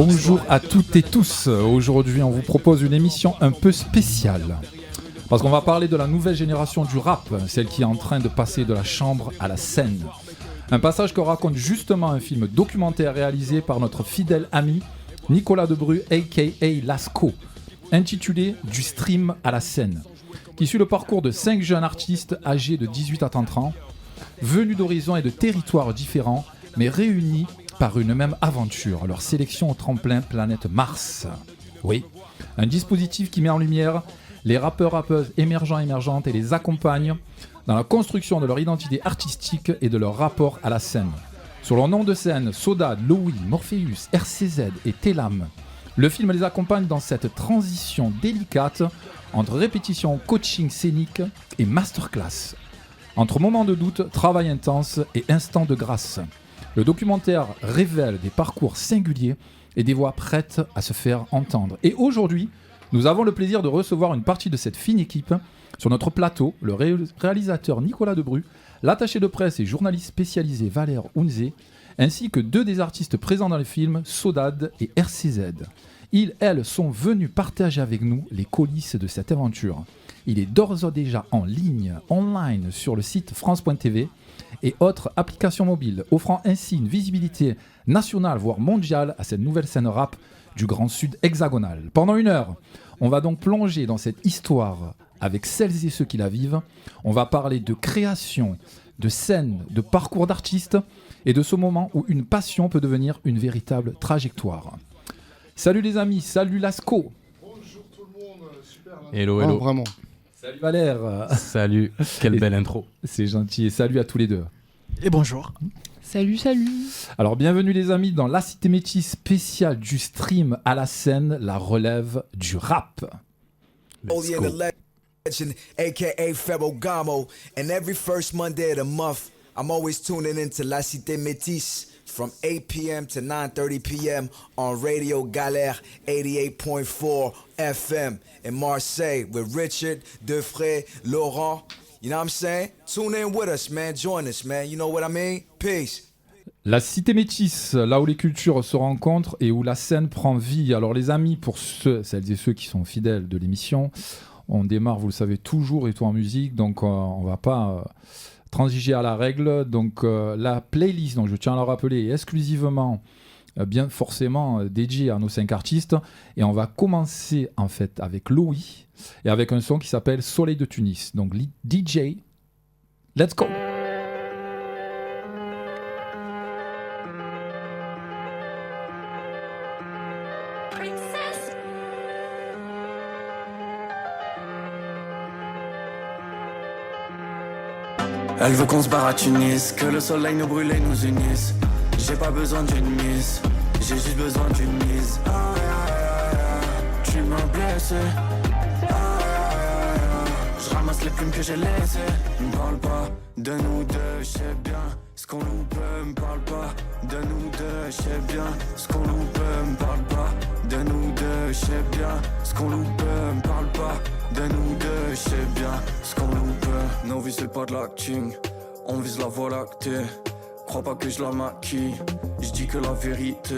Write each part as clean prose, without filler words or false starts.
Bonjour à toutes et tous. Aujourd'hui, on vous propose une émission un peu spéciale. Parce qu'on va parler de la nouvelle génération du rap, celle qui est en train de passer de la chambre à la scène. Un passage que raconte justement un film documentaire réalisé par notre fidèle ami Nicolas Debru, a.k.a. Lasco, intitulé « Du stream à la scène », qui suit le parcours de 5 jeunes artistes âgés de 18 à 30 ans, venus d'horizons et de territoires différents, mais réunis par une même aventure, leur sélection au tremplin planète Mars. Oui, un dispositif qui met en lumière les rappeurs-rappeuses émergents-émergentes et les accompagne dans la construction de leur identité artistique et de leur rapport à la scène. Sur leur nom de scène, Soda, Louis, Morpheus, RCZ et Telam, le film les accompagne dans cette transition délicate entre répétition, coaching scénique et masterclass. Entre moments de doute, travail intense et instants de grâce. Le documentaire révèle des parcours singuliers et des voix prêtes à se faire entendre. Et aujourd'hui, nous avons le plaisir de recevoir une partie de cette fine équipe sur notre plateau, le réalisateur Nicolas Debru, l'attaché de presse et journaliste spécialisé Valère Hunze, ainsi que 2 des artistes présents dans le film, Sodad et RCZ. Ils, elles, sont venus partager avec nous les coulisses de cette aventure. Il est d'ores et déjà en ligne, online, sur le site France.tv et autres applications mobiles, offrant ainsi une visibilité nationale, voire mondiale, à cette nouvelle scène rap du Grand Sud hexagonal. Pendant 1 heure, on va donc plonger dans cette histoire avec celles et ceux qui la vivent. On va parler de création, de scène, de parcours d'artistes et de ce moment où une passion peut devenir une véritable trajectoire. Salut les amis, salut Lasco. Bonjour tout le monde, super. Hello, hello. Oh, vraiment. Salut Valère. Salut, quelle belle intro. C'est gentil et salut à tous les deux. Et bonjour. Salut. Alors bienvenue les amis dans La Cité Métis spéciale du stream à la scène, la relève du rap. Let's go. Legend, aka Ferragamo, and every first Monday of the month, I'm always tuning into La Cité Métis from 8 p.m. to 9:30 p.m. on Radio Galère 88.4 FM in Marseille with Richard, Defray, Laurent. You know what I'm saying? Tune in with us, man. Join us, man. You know what I mean? Peace. La Cité Métis, là où les cultures se rencontrent et où la scène prend vie. Alors les amis, pour celles et ceux qui sont fidèles de l'émission, on démarre, vous le savez, toujours et tout en musique, donc on va pas transiger à la règle. Donc la playlist, donc je tiens à le rappeler, est exclusivement, bien forcément, dédiée à nos 5 artistes. Et on va commencer en fait avec Louis et avec un son qui s'appelle Soleil de Tunis. Donc DJ, let's go. Elle veut qu'on se barre à Tunis, que le soleil nous brûle et nous unisse. J'ai pas besoin d'une mise, j'ai juste besoin d'une mise. Tu m'as blessé. Je ramasse les plumes que j'ai laissées. Me parle pas de nous deux, je sais bien ce qu'on loupe. Me parle pas de nous deux, je sais bien ce qu'on loupe. Me parle pas de nous deux, je sais bien ce qu'on loupe. Me parle pas de nous deux, je sais bien ce qu'on loupe. Nos vies c'est pas de l'acting, on vise la voie lactée. Crois pas que je la maquille, je dis que la vérité.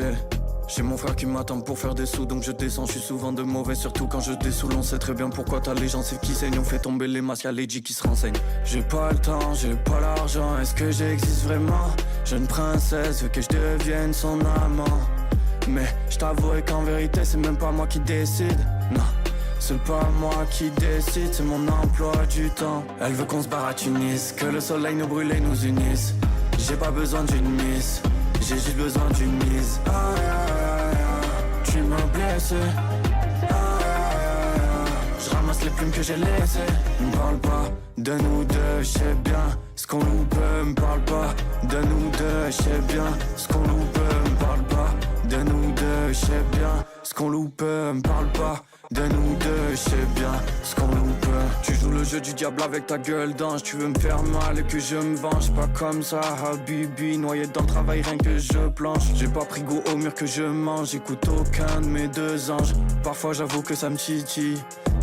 J'ai mon frère qui m'attend pour faire des sous, donc je descends, je suis souvent de mauvais. Surtout quand je dessoule, on sait très bien pourquoi t'as les gencives qui saignent. On fait tomber les masques, y'a les G qui se renseignent. J'ai pas le temps, j'ai pas l'argent, est-ce que j'existe vraiment? Jeune princesse veut que je devienne son amant. Mais je t'avouerai qu'en vérité c'est même pas moi qui décide. Non, c'est pas moi qui décide, c'est mon emploi du temps. Elle veut qu'on se barre à Tunis, que le soleil nous brûle et nous unisse. J'ai pas besoin d'une mise, j'ai juste besoin d'une mise. Tu m'as blessé. Je ramasse les plumes que j'ai laissées. Me parle pas de nous deux, je sais bien ce qu'on loupe. Me parle pas de nous deux, je sais bien ce qu'on loupe. Me parle pas de nous deux, je sais bien ce qu'on loupe. Me parle pas de nous deux, je sais bien ce qu'on loupe. Tu joues le jeu du diable avec ta gueule d'ange. Tu veux me faire mal et que je me venge. Pas comme ça, Habibi, noyé dans le travail, rien que je planche. J'ai pas pris goût au mur que je mange. J'écoute aucun de mes 2 anges. Parfois j'avoue que ça me titille.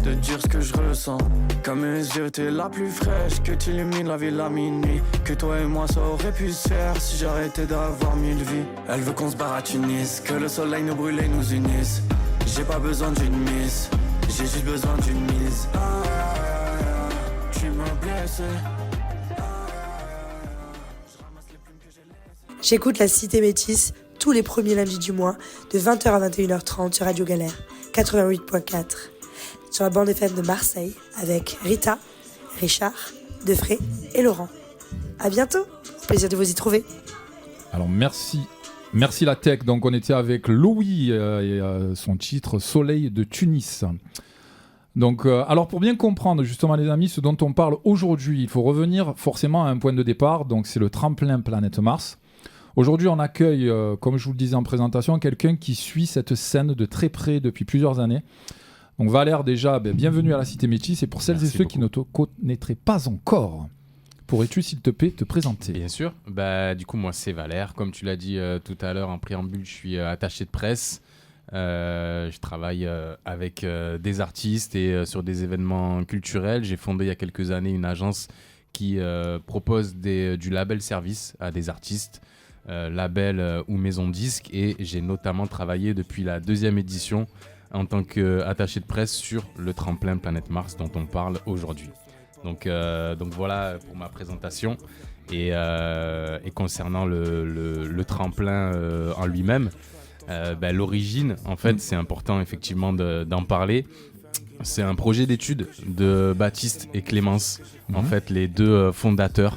de dire ce que je ressens. Comme mes yeux, t'es la plus fraîche, que tu illumines la ville à minuit. Que toi et moi, ça aurait pu se faire si j'arrêtais d'avoir 1000 vies. Elle veut qu'on se barre à Tunis, que le soleil nous brûle et nous unisse. J'ai pas besoin d'une mise, j'ai juste besoin d'une mise. Tu m'as blessé. J'écoute la Cité Métisse tous les premiers lundis du mois de 20h à 21h30 sur Radio Galère 88.4 sur la bande FM de Marseille avec Rita, Richard, Defray et Laurent. À bientôt, au plaisir de vous y trouver. Alors merci la tech. Donc on était avec Louis et son titre Soleil de Tunis. Donc alors pour bien comprendre justement les amis ce dont on parle aujourd'hui, il faut revenir forcément à un point de départ. Donc c'est le tremplin Planète Mars. Aujourd'hui, on accueille, comme je vous le disais en présentation, quelqu'un qui suit cette scène de très près depuis plusieurs années. Donc Valère, déjà, bienvenue à la Cité Métisse. Et pour celles et ceux qui ne te connaîtraient pas encore, pourrais-tu, s'il te plaît, te présenter ? Bien sûr. Du coup, moi, c'est Valère. Comme tu l'as dit tout à l'heure en préambule, je suis attaché de presse. Je travaille avec des artistes et sur des événements culturels. J'ai fondé il y a quelques années une agence qui propose du label service à des artistes. Label ou maison de disques, et j'ai notamment travaillé depuis la 2e édition en tant qu'attaché de presse sur le tremplin Planète Mars dont on parle aujourd'hui. Donc voilà pour ma présentation et concernant le tremplin en lui-même, l'origine en fait c'est important effectivement d'en parler. C'est un projet d'études de Baptiste et Clémence, en fait les deux fondateurs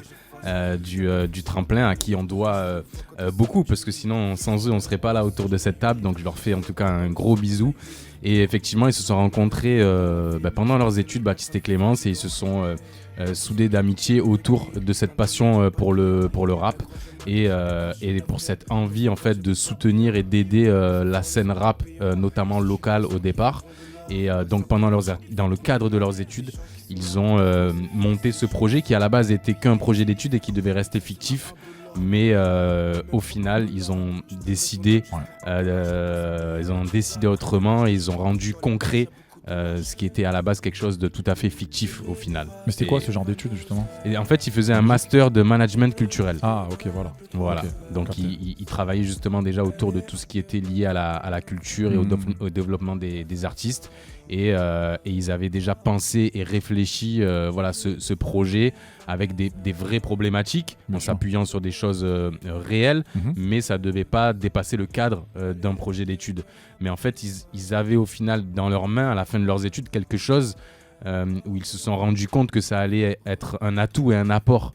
du tremplin, à qui on doit beaucoup, parce que sinon sans eux on serait pas là autour de cette table. Donc je leur fais en tout cas un gros bisou. Et effectivement ils se sont rencontrés pendant leurs études, Baptiste et Clémence, et ils se sont soudés d'amitié autour de cette passion pour le rap et pour cette envie en fait de soutenir et d'aider la scène rap notamment locale au départ. Et donc dans le cadre de leurs études, ils ont monté ce projet qui à la base était qu'un projet d'études et qui devait rester fictif. Mais au final, ils ont décidé autrement, et ils ont rendu concret ce qui était à la base quelque chose de tout à fait fictif au final. Mais c'était quoi ce genre d'études justement ? Et en fait, ils faisaient un master de management culturel. Ah ok, voilà. Okay, donc ils travaillaient justement déjà autour de tout ce qui était lié à la culture et au développement des artistes. Et ils avaient déjà pensé et réfléchi ce projet avec des vraies problématiques, en s'appuyant sur des choses réelles, mais ça ne devait pas dépasser le cadre d'un projet d'études. Mais en fait, ils avaient au final dans leurs mains, à la fin de leurs études, quelque chose où ils se sont rendus compte que ça allait être un atout et un apport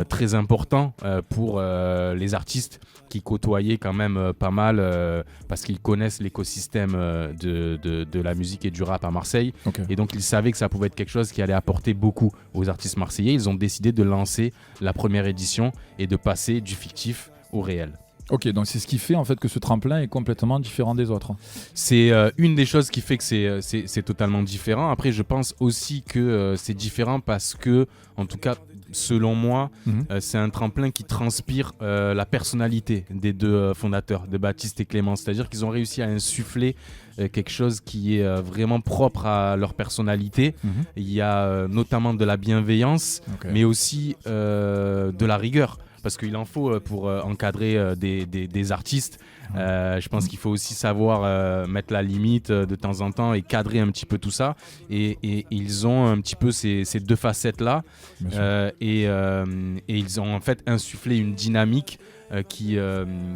très important pour les artistes qui côtoyaient quand même pas mal parce qu'ils connaissent l'écosystème de la musique et du rap à Marseille. Okay. Et donc ils savaient que ça pouvait être quelque chose qui allait apporter beaucoup aux artistes marseillais. Ils ont décidé de lancer la première édition et de passer du fictif au réel. Ok, donc c'est ce qui fait en fait que ce tremplin est complètement différent des autres. C'est une des choses qui fait que c'est totalement différent. Après, je pense aussi que c'est différent parce que, en tout cas, selon moi, c'est un tremplin qui transpire la personnalité des deux fondateurs, de Baptiste et Clémence. C'est-à-dire qu'ils ont réussi à insuffler quelque chose qui est vraiment propre à leur personnalité. Il y a notamment de la bienveillance, mais aussi de la rigueur. Parce qu'il en faut pour encadrer des artistes. Je pense qu'il faut aussi savoir mettre la limite de temps en temps et cadrer un petit peu tout ça. Et ils ont un petit peu ces deux facettes-là. Et ils ont en fait insufflé une dynamique qui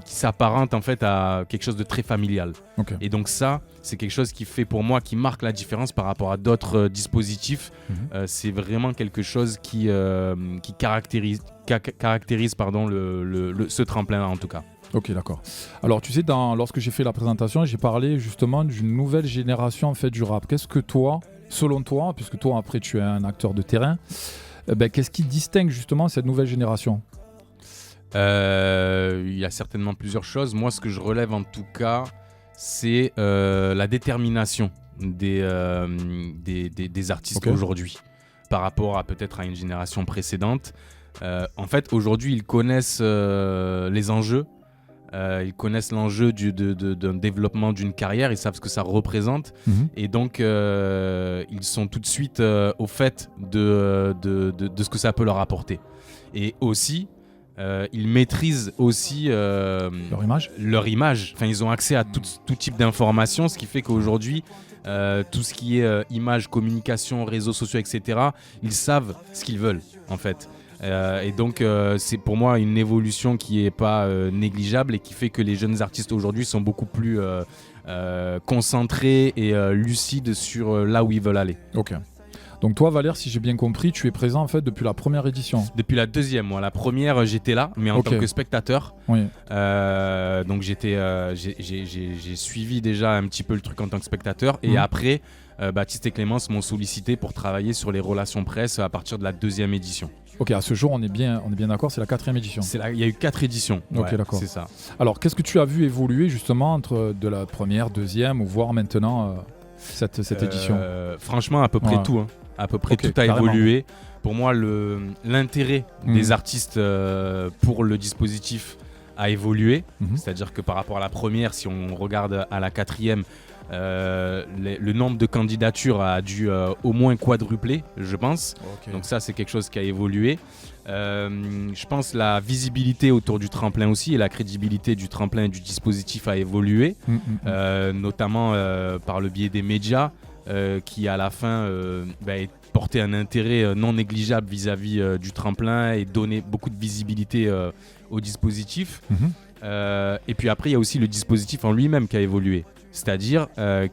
s'apparente en fait à quelque chose de très familial. Et donc ça, c'est quelque chose qui fait pour moi, qui marque la différence par rapport à d'autres dispositifs. C'est vraiment quelque chose qui caractérise ce tremplin en tout cas. Ok, d'accord. Alors tu sais, lorsque j'ai fait la présentation, j'ai parlé justement d'une nouvelle génération en fait du rap. Qu'est-ce que toi, selon toi, puisque toi après tu es un acteur de terrain, qu'est-ce qui distingue justement cette nouvelle génération ? Il y a certainement plusieurs choses. Moi, ce que je relève en tout cas, c'est la détermination des artistes aujourd'hui par rapport à peut-être à une génération précédente. En fait, aujourd'hui, ils connaissent les enjeux. ils connaissent l'enjeu d'un développement d'une carrière, ils savent ce que ça représente. Et donc ils sont tout de suite au fait de ce que ça peut leur apporter. Et aussi, ils maîtrisent aussi leur image. Enfin, ils ont accès à tout type d'informations, ce qui fait qu'aujourd'hui, tout ce qui est image, communication, réseaux sociaux, etc., ils savent ce qu'ils veulent, en fait. Et donc, c'est pour moi une évolution qui n'est pas négligeable et qui fait que les jeunes artistes aujourd'hui sont beaucoup plus concentrés et lucides sur là où ils veulent aller. Ok. Donc toi, Valère, si j'ai bien compris, tu es présent en fait depuis la première édition. Depuis la deuxième, moi. La première, j'étais là, mais en tant que spectateur. Oui. Donc j'ai suivi déjà un petit peu le truc en tant que spectateur. Et après, Baptiste et Clémence m'ont sollicité pour travailler sur les relations presse à partir de la deuxième édition. Ok, à ce jour, on est bien d'accord, c'est la 4e édition. Il y a eu 4 éditions. Ok, ouais, d'accord. C'est ça. Alors, qu'est-ce que tu as vu évoluer justement entre de la première, deuxième ou voire maintenant cette édition? Franchement, à peu près tout. Hein. À peu près tout a carrément évolué. Pour moi, l'intérêt des artistes pour le dispositif a évolué. C'est-à-dire que par rapport à la première, si on regarde à la 4e, le nombre de candidatures a dû au moins quadrupler, je pense. Donc ça, c'est quelque chose qui a évolué. Je pense la visibilité autour du tremplin aussi et la crédibilité du tremplin et du dispositif a évolué, notamment par le biais des médias qui à la fin portaient un intérêt non négligeable vis-à-vis du tremplin et donnaient beaucoup de visibilité au dispositif. Et puis après, il y a aussi le dispositif en lui-même qui a évolué. C'est-à-dire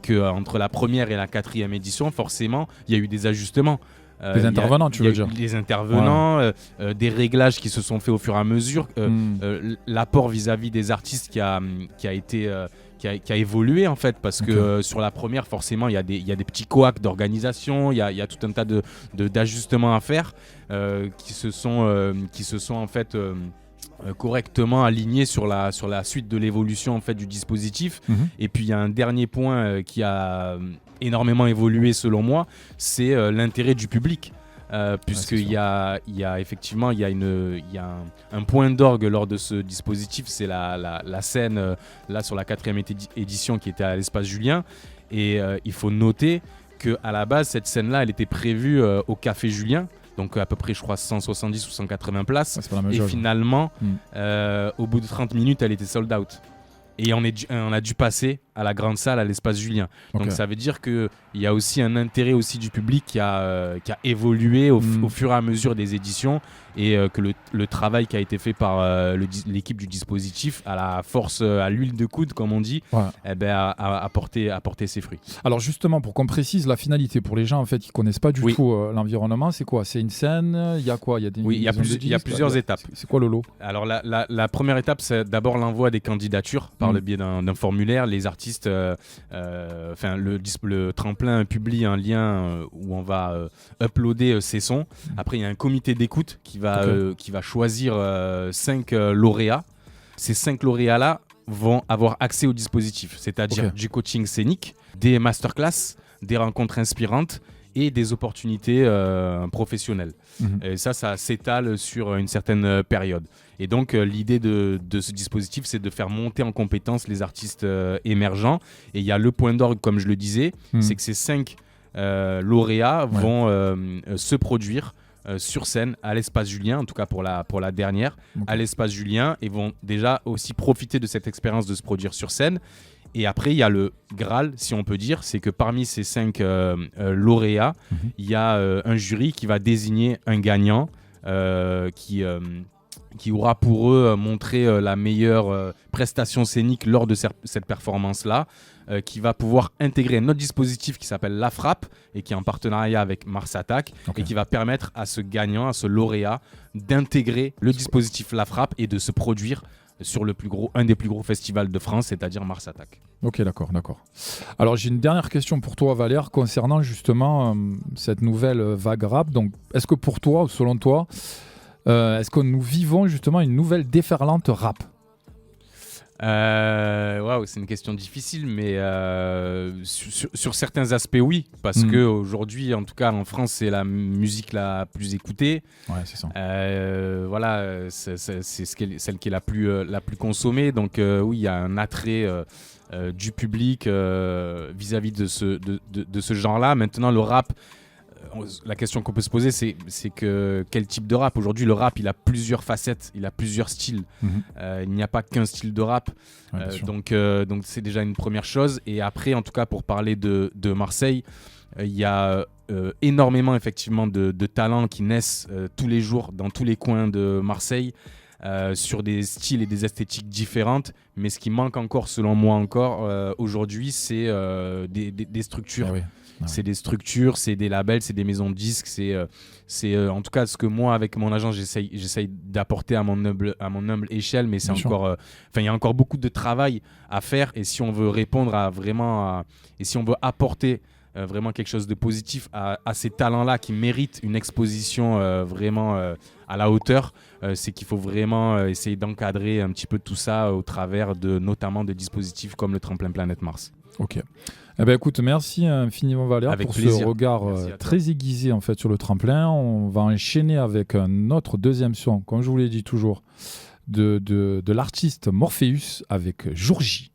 qu'entre la première et la 4e édition, forcément, il y a eu des ajustements. Des intervenants, tu veux dire? Des intervenants, des réglages qui se sont faits au fur et à mesure, l'apport vis-à-vis des artistes qui a évolué en fait, parce que sur la première, forcément, il y a des petits couacs d'organisation, il y a tout un tas d'ajustements à faire qui se sont en fait correctement alignés sur la suite de l'évolution en fait du dispositif. Et puis il y a un dernier point qui a énormément évolué selon moi, c'est l'intérêt du public. Puisqu'il y a effectivement un point d'orgue lors de ce dispositif, c'est la scène là sur la 4e édition qui était à l'espace Julien, et il faut noter qu'à la base cette scène-là elle était prévue au Café Julien, donc à peu près je crois 170 ou 180 places, et finalement au bout de 30 minutes elle était sold out. Et on a dû passer à la grande salle, à l'espace Julien. Donc ça veut dire qu'il y a aussi un intérêt aussi du public qui a évolué au fur et à mesure des éditions, et que le travail qui a été fait par l'équipe du dispositif, à la force, à l'huile de coude comme on dit, a porté ses fruits. Alors justement, pour qu'on précise la finalité pour les gens en fait qui connaissent pas du tout l'environnement, c'est quoi? C'est une scène? Il y a quoi? Il y a plusieurs étapes. C'est quoi le lot? Alors la première étape, c'est d'abord l'envoi des candidatures par le biais d'un formulaire. Les artistes, le tremplin publie un lien où on va uploader ses sons. Après, il y a un comité d'écoute qui va choisir 5 lauréats. Ces 5 lauréats-là vont avoir accès au dispositif, c'est-à-dire du coaching scénique, des masterclass, des rencontres inspirantes et des opportunités professionnelles. Et ça s'étale sur une certaine période. Et donc l'idée de ce dispositif, c'est de faire monter en compétence les artistes émergents. Et il y a le point d'orgue, comme je le disais, c'est que ces 5 lauréats vont se produire sur scène à l'espace Julien, en tout cas pour la dernière, à l'espace Julien, et vont déjà aussi profiter de cette expérience de se produire sur scène. Et après, il y a le Graal, si on peut dire, c'est que parmi ces 5 lauréats, il y a un jury qui va désigner un gagnant qui aura pour eux montré la meilleure prestation scénique lors de cette performance-là, qui va pouvoir intégrer notre dispositif qui s'appelle La Frappe et qui est en partenariat avec Mars Attack, et qui va permettre à ce gagnant, à ce lauréat, d'intégrer le dispositif La Frappe et de se produire sur un des plus gros festivals de France, c'est-à-dire Mars Attack. Ok, d'accord. Alors j'ai une dernière question pour toi, Valère, concernant justement cette nouvelle vague rap. Donc, est-ce que pour toi, ou selon toi, est-ce que nous vivons justement une nouvelle déferlante rap? Waouh, c'est une question difficile, mais sur certains aspects, oui. Parce qu'aujourd'hui, en tout cas en France, c'est la musique la plus écoutée. Ouais, c'est ça. Voilà, c'est celle qui est la plus consommée. Donc oui, il y a un attrait du public vis-à-vis de ce genre-là. Maintenant, le rap, la question qu'on peut se poser, c'est que quel type de rap? Aujourd'hui, le rap, il a plusieurs facettes, il a plusieurs styles. Il n'y a pas qu'un style de rap. Donc c'est déjà une première chose. Et après, en tout cas, pour parler de Marseille, il y a énormément effectivement de talents qui naissent tous les jours dans tous les coins de Marseille. Sur des styles et des esthétiques différentes, mais ce qui manque encore, selon moi aujourd'hui, c'est des structures. Ah oui. C'est des structures, c'est des labels, c'est des maisons de disques, c'est en tout cas ce que moi, avec mon agent, j'essaye d'apporter à mon humble échelle, mais c'est encore, il y a encore beaucoup de travail à faire, et si on veut répondre et si on veut apporter vraiment quelque chose de positif à ces talents-là qui méritent une exposition vraiment à la hauteur, c'est qu'il faut vraiment essayer d'encadrer un petit peu tout ça au travers notamment de dispositifs comme le tremplin Planète Mars. Ok. Eh ben, écoute, merci infiniment Valère pour plaisir. Ce regard très aiguisé en fait sur le tremplin. On va enchaîner avec un autre deuxième son, comme je vous l'ai dit toujours, de l'artiste Morpheus avec Jour J.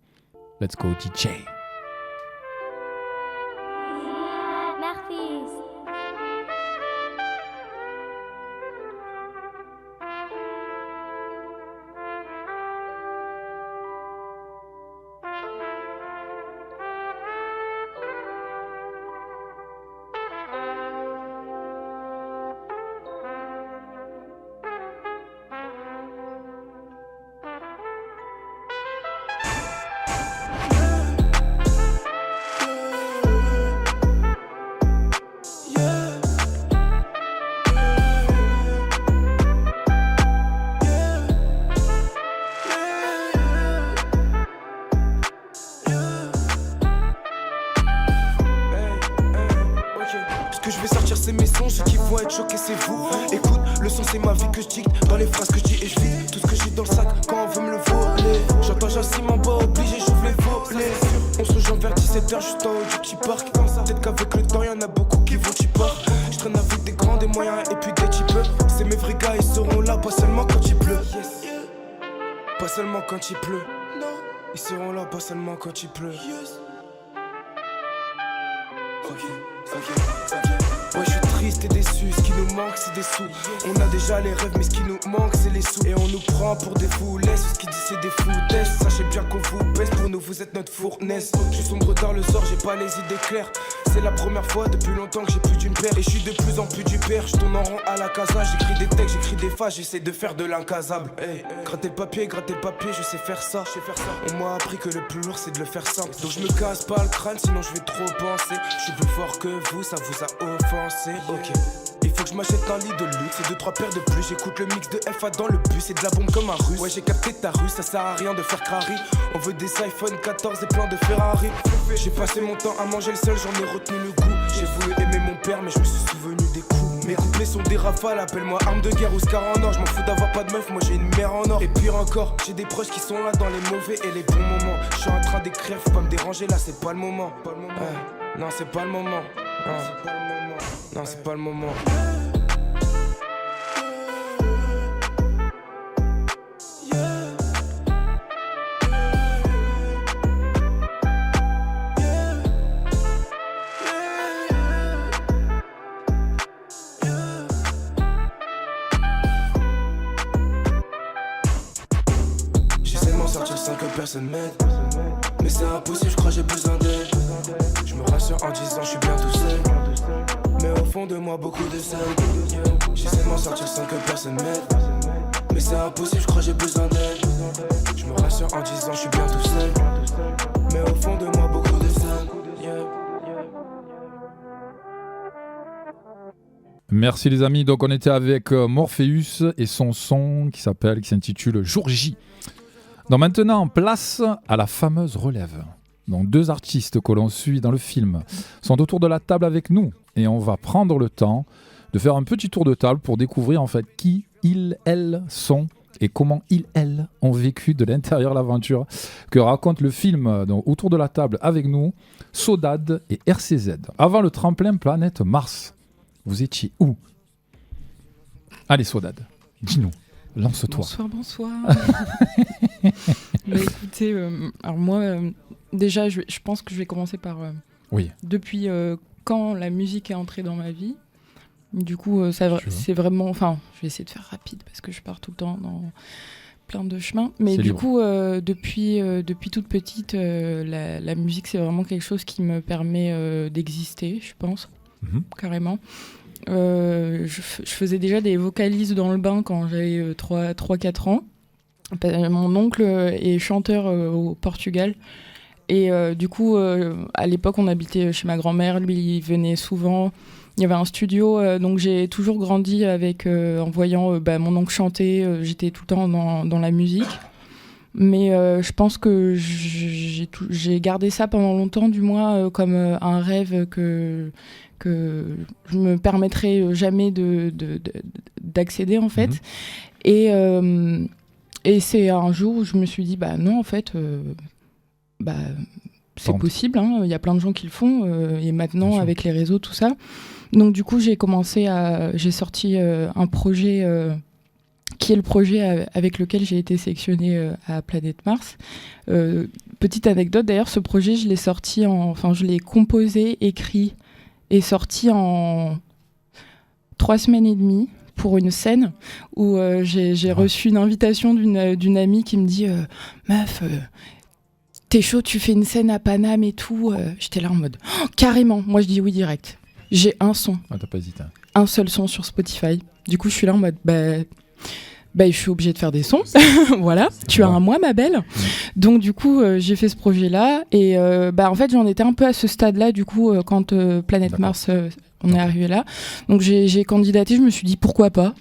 Let's go DJ. Choqué, c'est vous. Écoute, le son c'est ma vie que je dicte. Dans les phrases que je dis et je vis tout ce que j'ai dans le sac quand on veut me le voler. J'entends Jassim en bas obligé, j'ouvre les volets. On se rejoint vers 17h juste en haut du petit parc. Peut-être qu'avec le temps y'en a beaucoup qui vont t'y part. Je traîne avec des grands, des moyens et puis des types. C'est mes vrais gars, ils seront là pas seulement quand il pleut. Pas seulement quand il pleut. Ils seront là pas seulement quand il pleut. Ouais, je suis triste et déçu, ce qui nous manque c'est des sous. On a déjà les rêves mais ce qui nous manque c'est les sous. Et on nous prend pour des fous, laisse ce qui dit c'est des foutaises. Sachez bien qu'on vous baisse, pour nous vous êtes notre fournaise. Je sombre tard le soir, j'ai pas les idées claires. C'est la première fois depuis longtemps que j'ai plus d'une paire. Et je suis de plus en plus du père, je tourne en rond à la casa. J'écris des textes, j'écris des phases, j'essaie de faire de l'incasable. Hey, gratter le papier, je sais faire ça. On m'a appris que le plus lourd c'est de le faire simple. Donc je me casse pas le crâne sinon je vais trop penser. Je suis plus fort que vous, ça vous a offensé. Ok, il faut que je m'achète un lit de luxe et 2-3 paires de plus. J'écoute le mix de FA dans le bus, c'est de la bombe comme un russe. Ouais, j'ai capté ta rue, ça sert à rien de faire crari. On veut des iPhone 14 et plein de Ferrari. J'ai passé mon temps à manger le seul, j'en ai retenu le goût. J'ai voulu aimer mon père mais je me suis souvenu des coups. Mes couplets sont des rafales, appelle-moi arme de guerre ou Scar en or. Je m'en fous d'avoir pas de meuf, moi j'ai une mère en or. Et pire encore, j'ai des proches qui sont là dans les mauvais et les bons moments. Je suis en train d'écrire, faut pas me déranger là, c'est pas le moment. Non, c'est pas le moment. Non, c'est pas le moment. J'essaie de m'en sortir sans que personne m'aide. Mais c'est impossible, je crois j'ai besoin d'aide. Je me rassure en disant je suis bien tout seul. Mais au fond de moi beaucoup de sel. J'essaie de m'en sortir sans que personne m'aide. Mais c'est impossible, je crois j'ai besoin d'aide. Je me rassure en disant je suis bien tout seul. Mais au fond de moi beaucoup de sel. Merci les amis, donc on était avec Morpheus et son son qui s'intitule Jour J. Donc maintenant, place à la fameuse relève. Donc 2 artistes que l'on suit dans le film sont autour de la table avec nous et on va prendre le temps de faire un petit tour de table pour découvrir en fait qui ils, elles sont et comment elles ont vécu de l'intérieur l'aventure que raconte le film donc, autour de la table avec nous, Sodade et RCZ. Avant le tremplin Planète Mars, vous étiez où? Allez Sodade, dis-nous, lance-toi. Bonsoir. Bah, écoutez, alors moi, déjà, je pense que je vais commencer par Oui. depuis quand la musique est entrée dans ma vie. Du coup, c'est vraiment... Enfin, je vais essayer de faire rapide parce que je pars tout le temps dans plein de chemins. Mais C'est du libre. coup, depuis toute petite, la musique, c'est vraiment quelque chose qui me permet d'exister, je pense, carrément. Je faisais déjà des vocalises dans le bain quand j'avais 3-4 ans. Mon oncle est chanteur au Portugal. Et du coup, à l'époque, on habitait chez ma grand-mère. Lui, il venait souvent. Il y avait un studio, donc j'ai toujours grandi avec, en voyant mon oncle chanter. J'étais tout le temps dans la musique. Mais je pense que j'ai gardé ça pendant longtemps, du moins, comme un rêve que je me permettrai jamais d'accéder, en fait. Et c'est un jour où je me suis dit, non, en fait... c'est possible, hein. Il y a plein de gens qui le font et maintenant avec les réseaux, tout ça. Donc du coup j'ai sorti un projet qui est le projet avec lequel j'ai été sélectionnée à Planète Mars. Petite anecdote d'ailleurs, ce projet je l'ai composé, écrit et sorti en 3 semaines et demie pour une scène où j'ai reçu une invitation d'une amie qui me dit meuf, t'es chaud, tu fais une scène à Paname et tout. J'étais là en mode carrément. Moi, je dis oui direct. J'ai un son. Ah, t'as pas hésité. Un seul son sur Spotify. Du coup, je suis là en mode je suis obligée de faire des sons. Voilà. Tu as un mois, ma belle. Donc, du coup, j'ai fait ce projet-là. Et en fait, j'en étais un peu à ce stade-là, du coup, quand Planète Mars, on est arrivé là. Donc, j'ai candidaté. Je me suis dit pourquoi pas.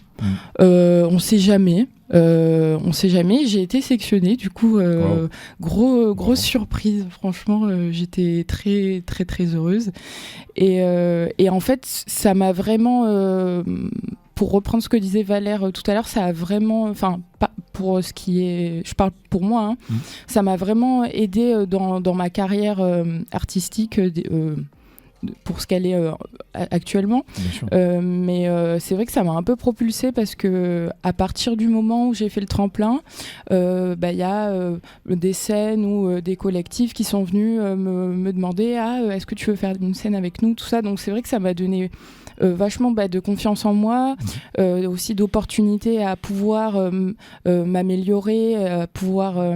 On sait jamais. J'ai été sélectionnée, du coup grosse surprise, franchement j'étais très très très heureuse et en fait ça m'a vraiment pour reprendre ce que disait Valère tout à l'heure, ça a vraiment, enfin pour ce qui est, je parle pour moi, hein, ça m'a vraiment aidé dans ma carrière artistique pour ce qu'elle est actuellement. Mais c'est vrai que ça m'a un peu propulsée parce que à partir du moment où j'ai fait le tremplin, y a des scènes ou des collectifs qui sont venus me demander est-ce que tu veux faire une scène avec nous, tout ça. Donc c'est vrai que ça m'a donné vachement de confiance en moi, aussi d'opportunités à pouvoir m'améliorer, à pouvoir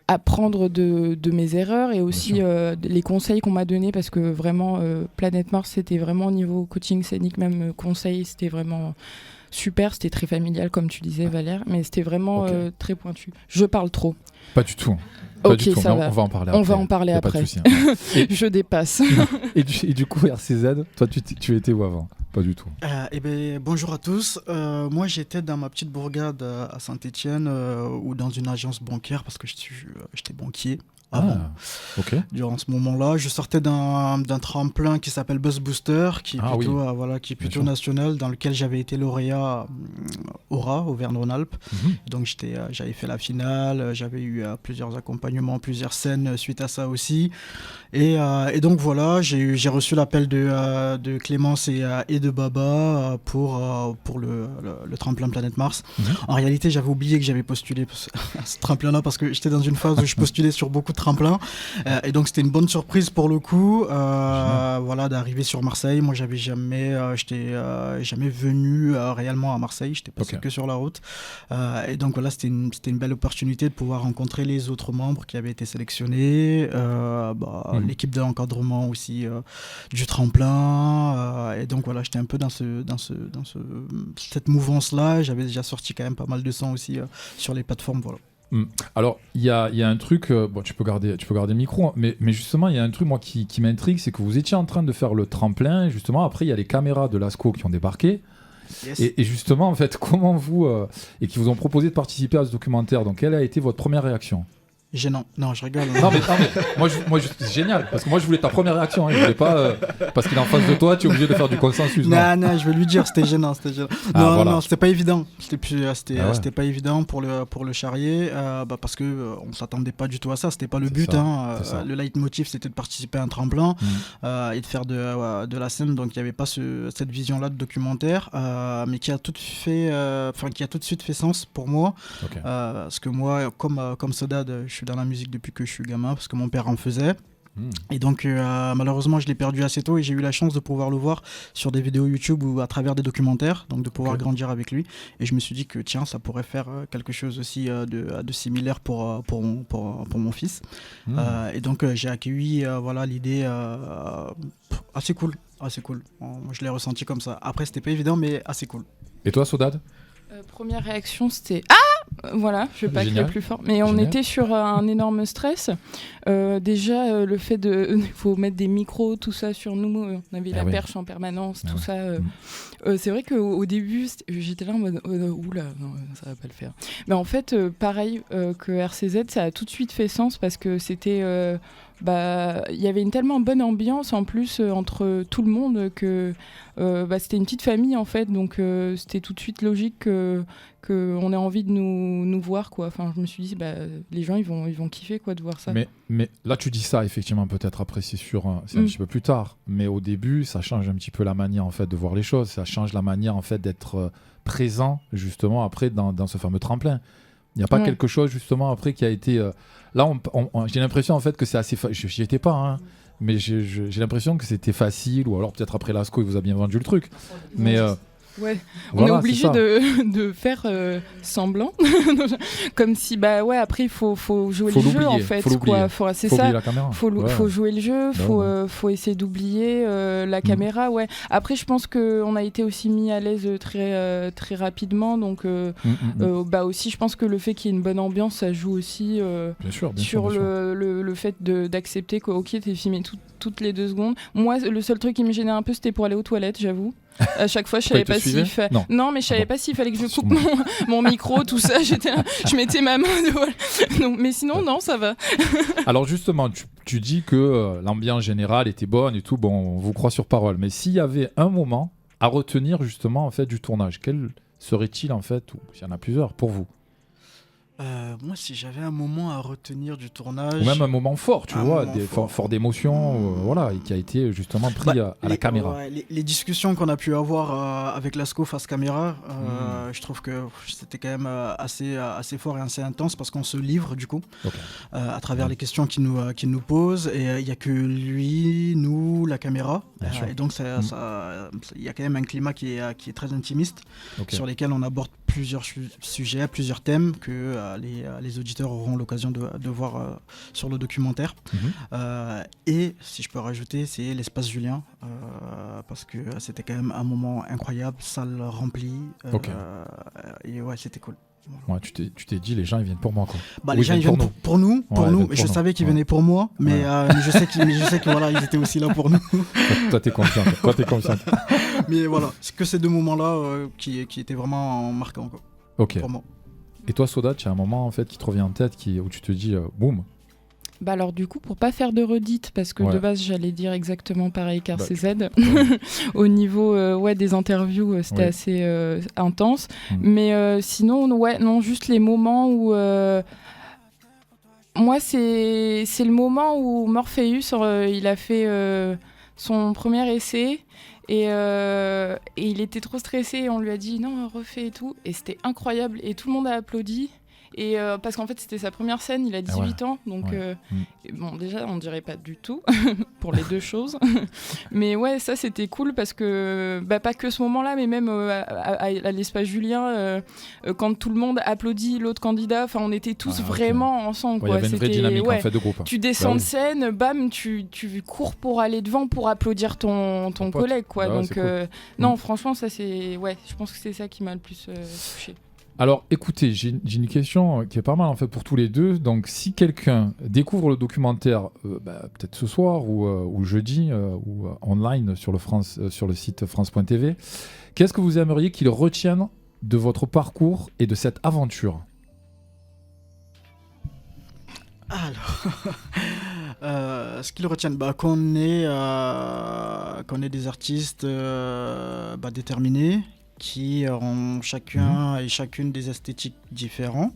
apprendre de mes erreurs et aussi les conseils qu'on m'a donnés, parce que vraiment Planète Mars c'était vraiment au niveau coaching scénique, même conseil, c'était vraiment super, c'était très familial comme tu disais Valère, mais c'était vraiment très pointu. Je parle trop. Pas du tout. Ça va. On va en parler après. On va en parler après. Pas de souci, hein. Je dépasse. et du coup, RCZ, toi, tu étais où avant? Pas du tout. Bonjour à tous. Moi, j'étais dans ma petite bourgade à Saint-Étienne ou dans une agence bancaire parce que j'étais banquier. Durant ce moment-là, je sortais d'un tremplin qui s'appelle Buzz Booster, qui est plutôt national, dans lequel j'avais été lauréat Aura, Auvergne-Rhône-Alpes. Donc j'avais fait la finale, j'avais eu plusieurs accompagnements, plusieurs scènes suite à ça aussi. Et donc voilà, j'ai reçu l'appel de Clémence et de Baba pour le tremplin Planète Mars. En réalité, j'avais oublié que j'avais postulé à ce tremplin-là parce que j'étais dans une phase où je postulais sur beaucoup de tremplins. Et donc c'était une bonne surprise pour le coup, d'arriver sur Marseille. Moi, j'étais jamais venu réellement à Marseille. J'étais passé que sur la route. Et donc voilà, c'était une belle opportunité de pouvoir rencontrer les autres membres qui avaient été sélectionnés. L'équipe d'encadrement aussi du tremplin, et donc voilà, j'étais un peu dans cette mouvance-là. J'avais déjà sorti quand même pas mal de sons aussi sur les plateformes, voilà. Alors il y a un truc, tu peux garder le micro, hein, mais justement il y a un truc moi qui m'intrigue, c'est que vous étiez en train de faire le tremplin, et justement après il y a les caméras de l'ASCO qui ont débarqué. Yes. Et justement en fait comment vous et qui vous ont proposé de participer à ce documentaire, donc quelle a été votre première réaction? Gênant. Non, je rigole. Non, mais c'est génial. Parce que moi, je voulais ta première réaction. Je voulais pas. Parce qu'il est en face de toi, tu es obligé de faire du consensus. Non, je vais lui dire, c'était gênant. Non, c'était pas évident. C'était pas évident pour le charrier. Parce que on s'attendait pas du tout à ça. C'était pas le but. Le leitmotiv, c'était de participer à un tremplin et de faire de la scène. Donc, il n'y avait pas cette vision-là de documentaire. Mais qui a tout de suite fait sens pour moi. Okay. Parce que moi, comme Sodad, je suis dans la musique depuis que je suis gamin, parce que mon père en faisait. Et donc malheureusement je l'ai perdu assez tôt et j'ai eu la chance de pouvoir le voir sur des vidéos YouTube ou à travers des documentaires, donc de pouvoir grandir avec lui. Et je me suis dit que tiens, ça pourrait faire quelque chose aussi de similaire pour mon fils. Et donc j'ai accueilli l'idée assez cool. Je l'ai ressenti comme ça. Après c'était pas évident mais assez cool. Et toi Sodad? Première réaction c'était voilà, je vais pas crier plus fort, mais on était sur un énorme stress. Déjà, le fait il faut mettre des micros, tout ça sur nous, on avait la perche en permanence, tout ça. C'est vrai qu'au début, j'étais là en mode oula, non, ça va pas le faire. Mais en fait, pareil que RCZ, ça a tout de suite fait sens parce que c'était. Il y avait une tellement bonne ambiance en plus entre tout le monde que c'était une petite famille en fait, donc c'était tout de suite logique qu'on ait envie de nous voir quoi. Enfin, je me suis dit les gens ils vont kiffer quoi de voir ça. Mais là tu dis ça effectivement, peut-être après c'est un petit peu plus tard, mais au début ça change un petit peu la manière en fait de voir les choses, ça change la manière en fait d'être présent justement après dans ce fameux tremplin. Il n'y a pas quelque chose justement après qui a été là j'ai l'impression en fait que c'est assez j'y étais pas mais j'ai l'impression que c'était facile, ou alors peut-être après Lasco il vous a bien vendu le truc, mais ouais, on est obligé de faire semblant, comme si après il faut jouer le jeu en fait, c'est ça. Faut jouer le jeu, faut essayer d'oublier la caméra, ouais. Après je pense que on a été aussi mis à l'aise très très rapidement, donc aussi je pense que le fait qu'il y ait une bonne ambiance ça joue aussi sur le fait d'accepter que ok t'es filmé toutes les 2 secondes. Moi le seul truc qui me gênait un peu c'était pour aller aux toilettes, j'avoue. À chaque fois, je savais pas s'il fallait. Non, mais je savais pas s'il fallait que je coupe mon micro, tout ça. Je mettais ma main. Donc, mais sinon, non, ça va. Alors justement, tu dis que l'ambiance générale était bonne et tout. Bon, on vous croit sur parole. Mais s'il y avait un moment à retenir justement en fait du tournage, quel serait-il en fait, ou s'il y en a plusieurs pour vous? Moi, si j'avais un moment à retenir du tournage... Ou même un moment fort, tu vois, fort d'émotion, et qui a été justement pris à la caméra. Les discussions qu'on a pu avoir avec Lasco face caméra, je trouve que c'était quand même assez fort et assez intense parce qu'on se livre, du coup, à travers les questions qu'il nous pose. Et il n'y a que lui, nous, la caméra. Et donc, il y a quand même un climat qui est très intimiste, sur lesquels on aborde plusieurs sujets, plusieurs thèmes que les auditeurs auront l'occasion de voir sur le documentaire. Et si je peux rajouter, c'est l'espace Julien, parce que c'était quand même un moment incroyable, salle remplie, et ouais, c'était cool. Ouais, tu t'es dit les gens ils viennent pour moi quoi. Les gens ils viennent pour nous. Je savais qu'ils venaient pour moi, mais je sais que voilà, ils étaient aussi là pour nous. Toi t'es confiante. Mais voilà, c'est que ces 2 moments-là qui étaient vraiment marquants quoi. Ok. Pour moi. Et toi Soda, tu as un moment en fait qui te revient en tête où tu te dis boum. Alors du coup, pour pas faire de redites, parce que de base j'allais dire exactement pareil qu'RCZ, au niveau des interviews c'était assez intense, mais sinon non, juste les moments où moi c'est le moment où Morpheus il a fait son premier essai. Et il était trop stressé et on lui a dit non, refais et tout, et c'était incroyable et tout le monde a applaudi. Et parce qu'en fait c'était sa première scène, il a 18 ans, donc bon déjà on dirait pas du tout pour les 2 choses, mais ouais ça c'était cool parce que pas que ce moment-là, mais même à l'espace Julien, quand tout le monde applaudit l'autre candidat, enfin on était tous vraiment ensemble quoi. Il y avait une vraie dynamique en fait de groupe. Tu descends de scène, bam, tu cours pour aller devant pour applaudir ton collègue quoi. Donc cool. Non franchement ça c'est je pense que c'est ça qui m'a le plus touché. Alors écoutez, j'ai une question qui est pas mal en fait pour tous les deux. Donc si quelqu'un découvre le documentaire peut-être ce soir ou jeudi ou online sur le site France.tv, qu'est-ce que vous aimeriez qu'il retienne de votre parcours et de cette aventure ? Alors, ce qu'ils retiennent, qu'on est des artistes déterminés, qui ont chacun et chacune des esthétiques différents.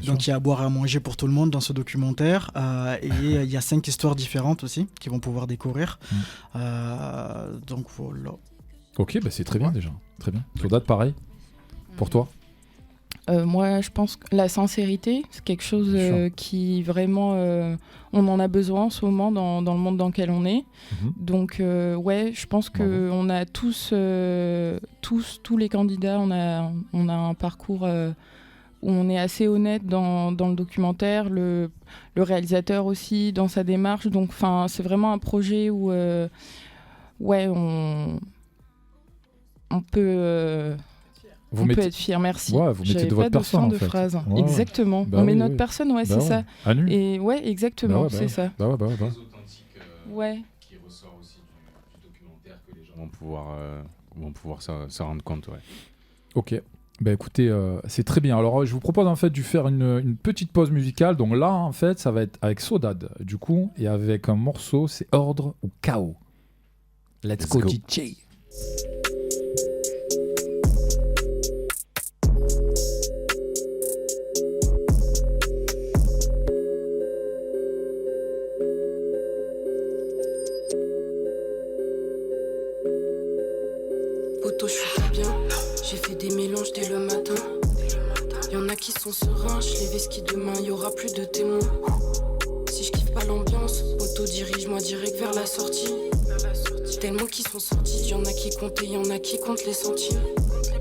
Donc il y a à boire et à manger pour tout le monde dans ce documentaire. Et il y a 5 histoires différentes aussi qu'ils vont pouvoir découvrir. Donc voilà. Ok, c'est très bien déjà. Très bien. Soudad, pareil. Pour toi? Moi, je pense que la sincérité, c'est quelque chose qui vraiment, on en a besoin en ce moment dans le monde dans lequel on est. Donc, je pense qu'on a tous les candidats, on a un parcours où on est assez honnête dans le documentaire, le réalisateur aussi dans sa démarche. Donc, c'est vraiment un projet où, on peut... On peut être fier, merci. Ouais, vous mettez de votre personne en fait. Phrase. Ouais, exactement. On met notre personne, c'est ça. À nu. Et exactement, c'est ça. Très authentique. Qui ressort aussi du documentaire que les gens vont pouvoir se rendre compte. Ouais. Ok. Écoutez, c'est très bien. Alors, je vous propose en fait de faire une petite pause musicale. Donc là, en fait, ça va être avec Soudad, du coup, et avec un morceau, c'est Ordre ou Chaos. Let's go, DJ. Je suis pas bien, j'ai fait des mélanges dès le matin. Y'en a qui sont sereins, je les vesquis demain, y'aura plus de témoins. Si je kiffe pas l'ambiance, auto-dirige-moi direct vers la sortie. Tellement qu'ils sont sortis, y'en a qui comptent et y'en a qui comptent les centimes.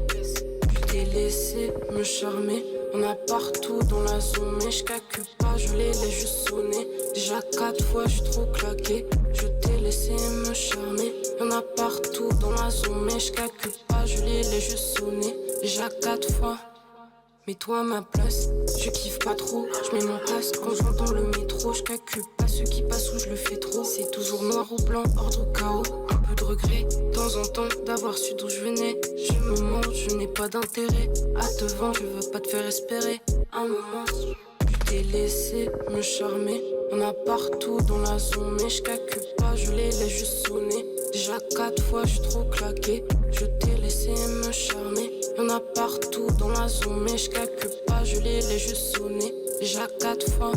Je t'ai laissé me charmer, y'en a partout dans la zone, mais je calcule pas, je les laisse juste sonner. Déjà 4 fois, je suis trop claqué, je t'ai laissé me charmer. Y'en a partout dans la zone, mais je calcule pas, je les laisse juste sonner. Déjà 4 fois, mets-toi à ma place, je kiffe pas trop. Je mets mon casque quand j'entends le métro, je calcule pas ceux qui passent où je le fais trop. C'est toujours noir ou blanc, ordre ou chaos. Un peu de regret, de temps en temps, d'avoir su d'où je venais. Je me mange, je n'ai pas d'intérêt à te vendre, je veux pas te faire espérer. Un moment, je t'ai laissé me charmer. Y'en a partout dans la zone, mais je calcule pas, je les laisse juste sonner. Déjà 4 fois, je suis trop claqué, je t'ai laissé me charmer. Y'en a partout dans la zone, mais je calcule pas, je les laisse juste sonner. Déjà 4 fois.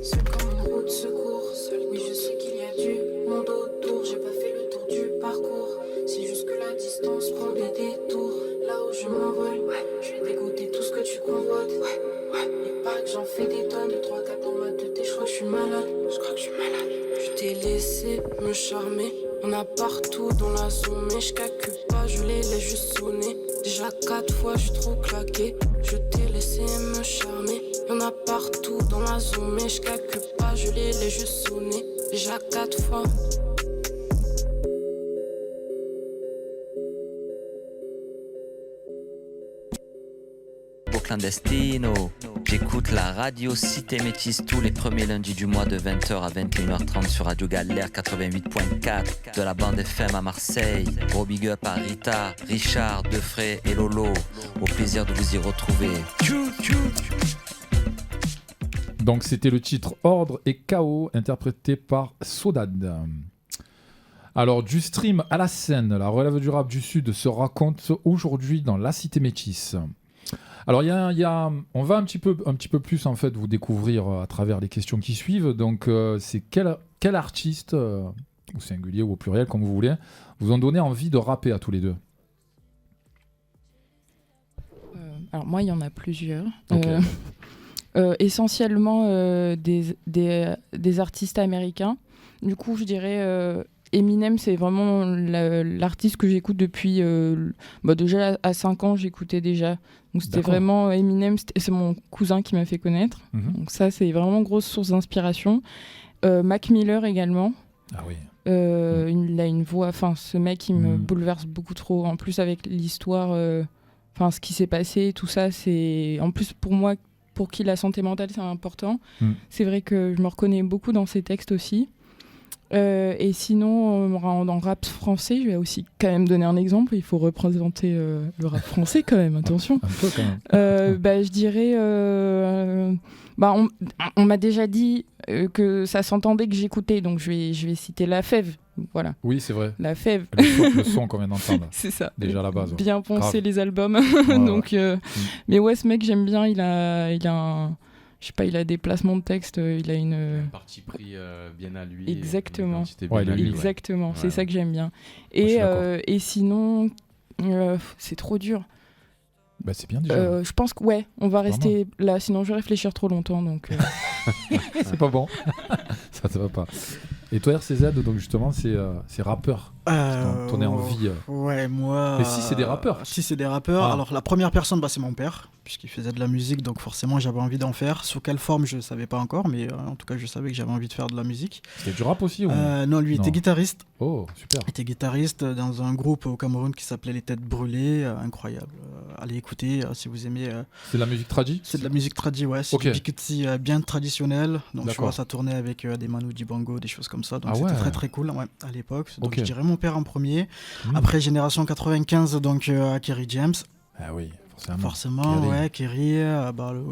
C'est comme une route de secours, oui je sais qu'il y a du monde autour. J'ai pas fait le tour du parcours, c'est juste que la distance prend des détours. Là où je m'envole, je vais dégoûter tout ce que tu convoites. Et pas que j'en fais des tonnes, 2, 3, 4 dans ma tête et je crois que je suis malade. Je t'ai laissé me charmer. On a partout dans la zone, mais je calcule pas, je les laisse juste sonner. Déjà 4 fois, je suis trop claqué, je t'ai laissé me charmer. Y'en a partout dans la zone, mais je calcule pas, je les laisse juste sonner. Déjà 4 fois. Clandestino. J'écoute la radio Cité Métis tous les premiers lundis du mois de 20h à 21h30 sur Radio Galère 88.4 de la bande FM à Marseille. Gros big up à Rita, Richard, Defray et Lolo. Au plaisir de vous y retrouver. Donc c'était le titre Ordre et Chaos interprété par Soudad. Alors du stream à la scène, la relève du rap du Sud se raconte aujourd'hui dans la Cité Métis. Alors on va un petit peu plus en fait vous découvrir à travers les questions qui suivent. Donc c'est quel artiste, au singulier ou au pluriel comme vous voulez, vous ont donné envie de rapper à tous les deux? Alors moi il y en a plusieurs. Okay. Essentiellement des artistes américains. Du coup je dirais Eminem, c'est vraiment l'artiste que j'écoute depuis déjà à 5 ans j'écoutais déjà. Donc c'était vraiment Eminem, c'est mon cousin qui m'a fait connaître. Donc ça c'est vraiment grosse source d'inspiration. Mac Miller également. Ah oui. Il a une voix, ce mec il me bouleverse beaucoup trop. En plus avec l'histoire, ce qui s'est passé, tout ça, c'est en plus pour moi, pour qui la santé mentale c'est important. C'est vrai que je me reconnais beaucoup dans ses textes aussi. Et sinon, en rap français, je vais aussi quand même donner un exemple. Il faut représenter le rap français quand même, attention. Un peu quand même. Je dirais... on m'a déjà dit que ça s'entendait que j'écoutais, donc je vais citer La Fève. Voilà. Oui, c'est vrai. La Fève. Le son qu'on vient d'entendre. C'est ça. Déjà à la base. Bien penser les albums. Ouais, donc, Mais ouais, ce mec, j'aime bien. Il a un... Je sais pas, il a des placements de texte, il a une... Un parti pris bien à lui. Exactement. Exactement, c'est ça que j'aime bien. Et sinon, c'est trop dur. Bah, c'est bien déjà. Je pense que on va rester là, sinon je vais réfléchir trop longtemps. Donc, c'est pas bon. Ça va pas. Et toi, RCZ, donc justement, c'est rappeur. T'en es envie. Ouais, moi. Mais si c'est des rappeurs. Si c'est des rappeurs. Alors la première personne, c'est mon père, puisqu'il faisait de la musique, donc forcément j'avais envie d'en faire. Sous quelle forme, je savais pas encore, mais en tout cas je savais que j'avais envie de faire de la musique. C'était du rap aussi ou... Non, lui était guitariste. Oh, super. Il était guitariste dans un groupe au Cameroun qui s'appelait Les Têtes Brûlées. Incroyable. Allez écouter si vous aimez. C'est de la musique tradie. C'est de la musique tradie, ouais. C'est du Bikutsi bien traditionnel. Donc tu vois, ça tournait avec des Manu Dibango, des choses comme ça. Donc c'était très très cool à l'époque. Donc je dirais mon père en premier. Après Génération 95, donc Kerry James. Ah oui, forcément. Kerry,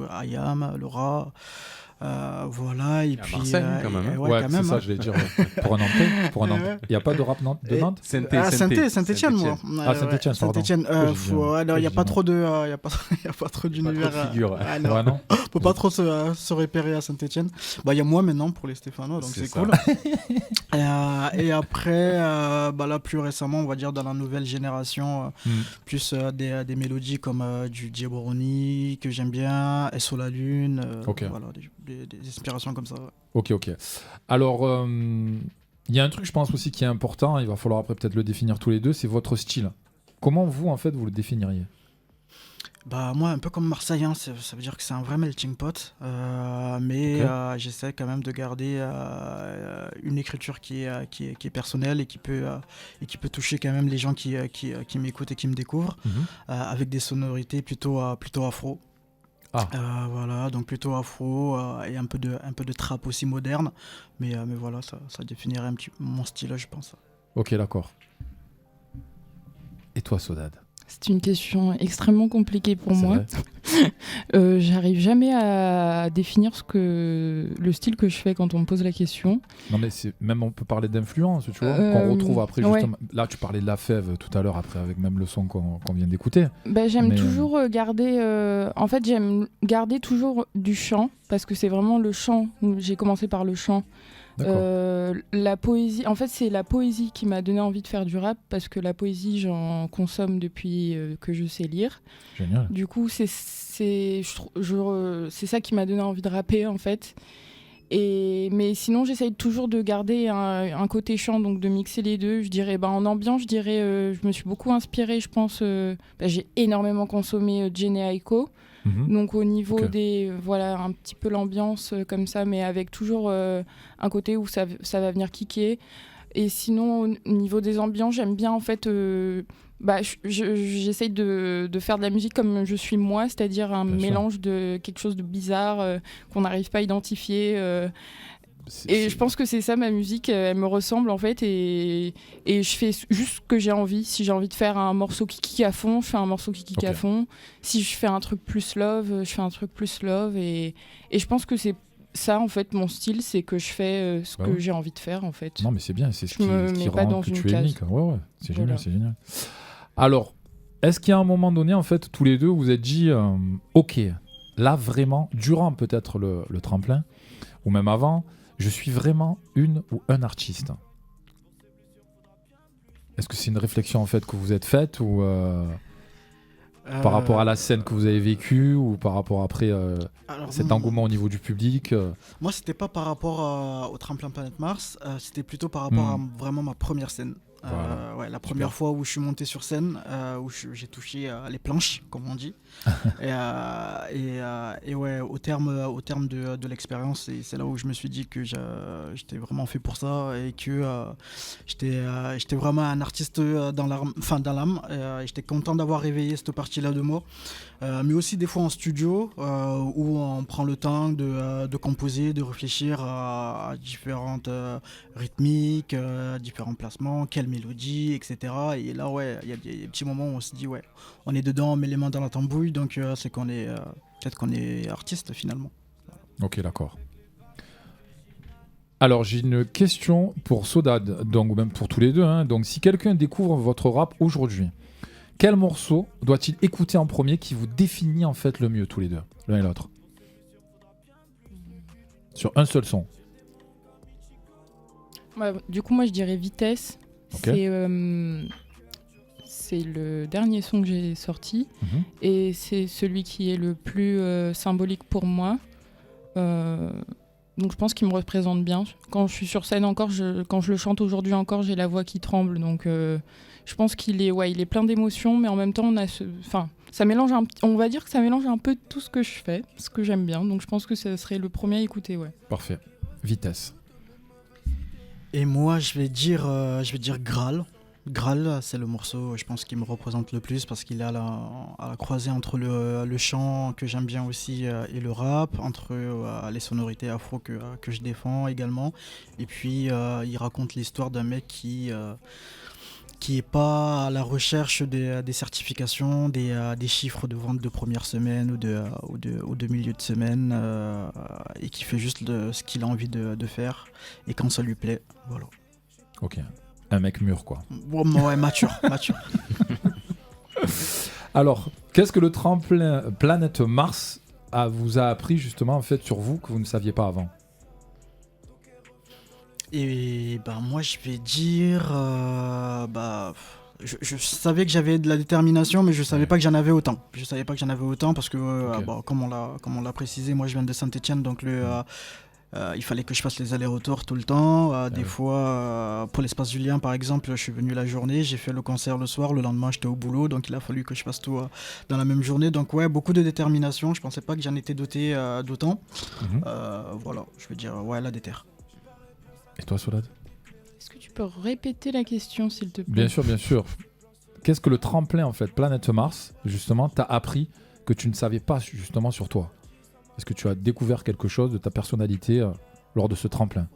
Ayam, Laura. Voilà, et puis Marseille quand même. quand même, c'est ça, je vais dire. Pour un Nantais. Il n'y a pas de rap de Nantes. Saint-Étienne, moi. Saint-Étienne, pardon. Il n'y a pas trop d'univers. Non. On peut pas trop se repérer à Saint-Étienne. Il y a moi maintenant pour les Stéphanois, donc c'est cool. Et après, là plus récemment, on va dire dans la nouvelle génération, plus des mélodies comme du Diaboroni que j'aime bien, SO la Lune, voilà, des inspirations comme ça. Ok. Alors, il y a un truc, je pense aussi, qui est important, il va falloir après peut-être le définir tous les deux, c'est votre style. Comment vous, en fait, vous le définiriez ? Moi, un peu comme Marseillais, ça veut dire que c'est un vrai melting pot, mais j'essaie quand même de garder une écriture qui est personnelle et qui peut toucher quand même les gens qui m'écoutent et qui me découvrent, avec des sonorités plutôt afro. Voilà, donc plutôt afro et un peu de trap aussi moderne, mais voilà, ça définirait un petit mon style, je pense. Ok, d'accord. Et toi, Sodad ? C'est une question extrêmement compliquée pour moi. J'arrive jamais à définir le style que je fais quand on me pose la question. Non mais même on peut parler d'influence, tu vois, qu'on retrouve après justement. Là tu parlais de La Fève tout à l'heure après avec même le son qu'on vient d'écouter. J'aime toujours garder. En fait j'aime garder toujours du chant parce que c'est vraiment le chant. J'ai commencé par le chant. La poésie, en fait c'est la poésie qui m'a donné envie de faire du rap parce que la poésie j'en consomme depuis que je sais lire. Génial. Du coup c'est ça qui m'a donné envie de rapper en fait. Mais sinon j'essaye toujours de garder un côté chant, donc de mixer les deux. Je dirais en ambiance, je me suis beaucoup inspirée, je pense. J'ai énormément consommé Jhené Aiko. Donc au niveau des un petit peu l'ambiance comme ça, mais avec toujours un côté où ça va venir kicker. Et sinon au niveau des ambiances, j'aime bien en fait j'essaye de faire de la musique comme je suis moi, c'est-à-dire un mélange de quelque chose de bizarre qu'on n'arrive pas à identifier. Je pense que c'est ça ma musique, elle me ressemble en fait, et je fais juste ce que j'ai envie. Si j'ai envie de faire un morceau qui kick à fond, je fais un morceau qui kick à fond. Si je fais un truc plus love, je fais un truc plus love, et je pense que c'est ça en fait mon style, c'est que je fais ce que j'ai envie de faire en fait. Non mais c'est bien, c'est ce qui rend pas dans que tu es unique. Ouais, c'est génial, c'est génial. Alors, est-ce qu'il y a un moment donné en fait tous les deux vous êtes dit ok, là vraiment, durant peut-être le tremplin, ou même avant, je suis vraiment une ou un artiste. Est-ce que c'est une réflexion en fait que vous êtes faite ou par rapport à la scène que vous avez vécue ou par rapport après cet engouement au niveau du public Moi, c'était pas par rapport au tremplin Planète Mars, c'était plutôt par rapport à vraiment ma première scène. Voilà. La première fois où je suis monté sur scène, où j'ai touché les planches, comme on dit. et ouais, au terme de l'expérience, c'est là où je me suis dit que j'étais vraiment fait pour ça et que j'étais vraiment un artiste dans l'âme. Et j'étais content d'avoir réveillé cette partie-là de moi. Mais aussi des fois en studio, où on prend le temps de composer, de réfléchir à différentes rythmiques, différents placements, quelle mélodie, etc. Et là, ouais, il y a des petits moments où on se dit, ouais, on est dedans, on met les mains dans la tambouille, donc c'est qu'on est, peut-être qu'on est artiste finalement. Ok, d'accord. Alors, j'ai une question pour Sodad, donc, ou même pour tous les deux. Hein. Donc, si quelqu'un découvre votre rap aujourd'hui, quel morceau doit-il écouter en premier qui vous définit en fait le mieux tous les deux, l'un et l'autre? Sur un seul son. Du coup, moi, je dirais Vitesse. Okay. C'est le dernier son que j'ai sorti. Et c'est celui qui est le plus symbolique pour moi. Donc, je pense qu'il me représente bien. Quand je suis sur scène encore, quand je le chante aujourd'hui encore, j'ai la voix qui tremble. Donc, je pense qu'il est plein d'émotions, mais en même temps, ça mélange on va dire que ça mélange un peu tout ce que je fais, ce que j'aime bien. Donc, je pense que ce serait le premier à écouter, ouais. Parfait. Vitesse. Et moi, je vais dire Graal. Graal, c'est le morceau, je pense, qui me représente le plus parce qu'il est à la croisée entre le chant que j'aime bien aussi et le rap, entre les sonorités afro que je défends également. Et puis, il raconte l'histoire d'un mec qui est pas à la recherche des certifications, des chiffres de vente de première semaine ou de milieu de semaine, et qui fait juste ce qu'il a envie de faire et quand ça lui plaît, voilà. Ok, un mec mûr quoi. Ouais, mature. Alors, qu'est-ce que le tremplin Planète Mars vous a appris justement en fait sur vous que vous ne saviez pas avant? Et moi je vais dire je savais que j'avais de la détermination, mais je savais pas que j'en avais autant. Parce que comme on l'a précisé, moi je viens de Saint-Etienne, donc il fallait que je fasse les allers-retours tout le temps. Des fois, pour l'espace Julien par exemple, je suis venu la journée, j'ai fait le concert le soir, le lendemain j'étais au boulot, donc il a fallu que je fasse tout dans la même journée. Donc ouais, beaucoup de détermination, je pensais pas que j'en étais doté d'autant. Voilà, je veux dire, ouais, la déter. Et toi, Solad? Est-ce que tu peux répéter la question, s'il te plaît? Bien sûr. Qu'est-ce que le tremplin, en fait, Planète Mars, justement, t'a appris que tu ne savais pas, justement, sur toi? Est-ce que tu as découvert quelque chose de ta personnalité lors de ce tremplin?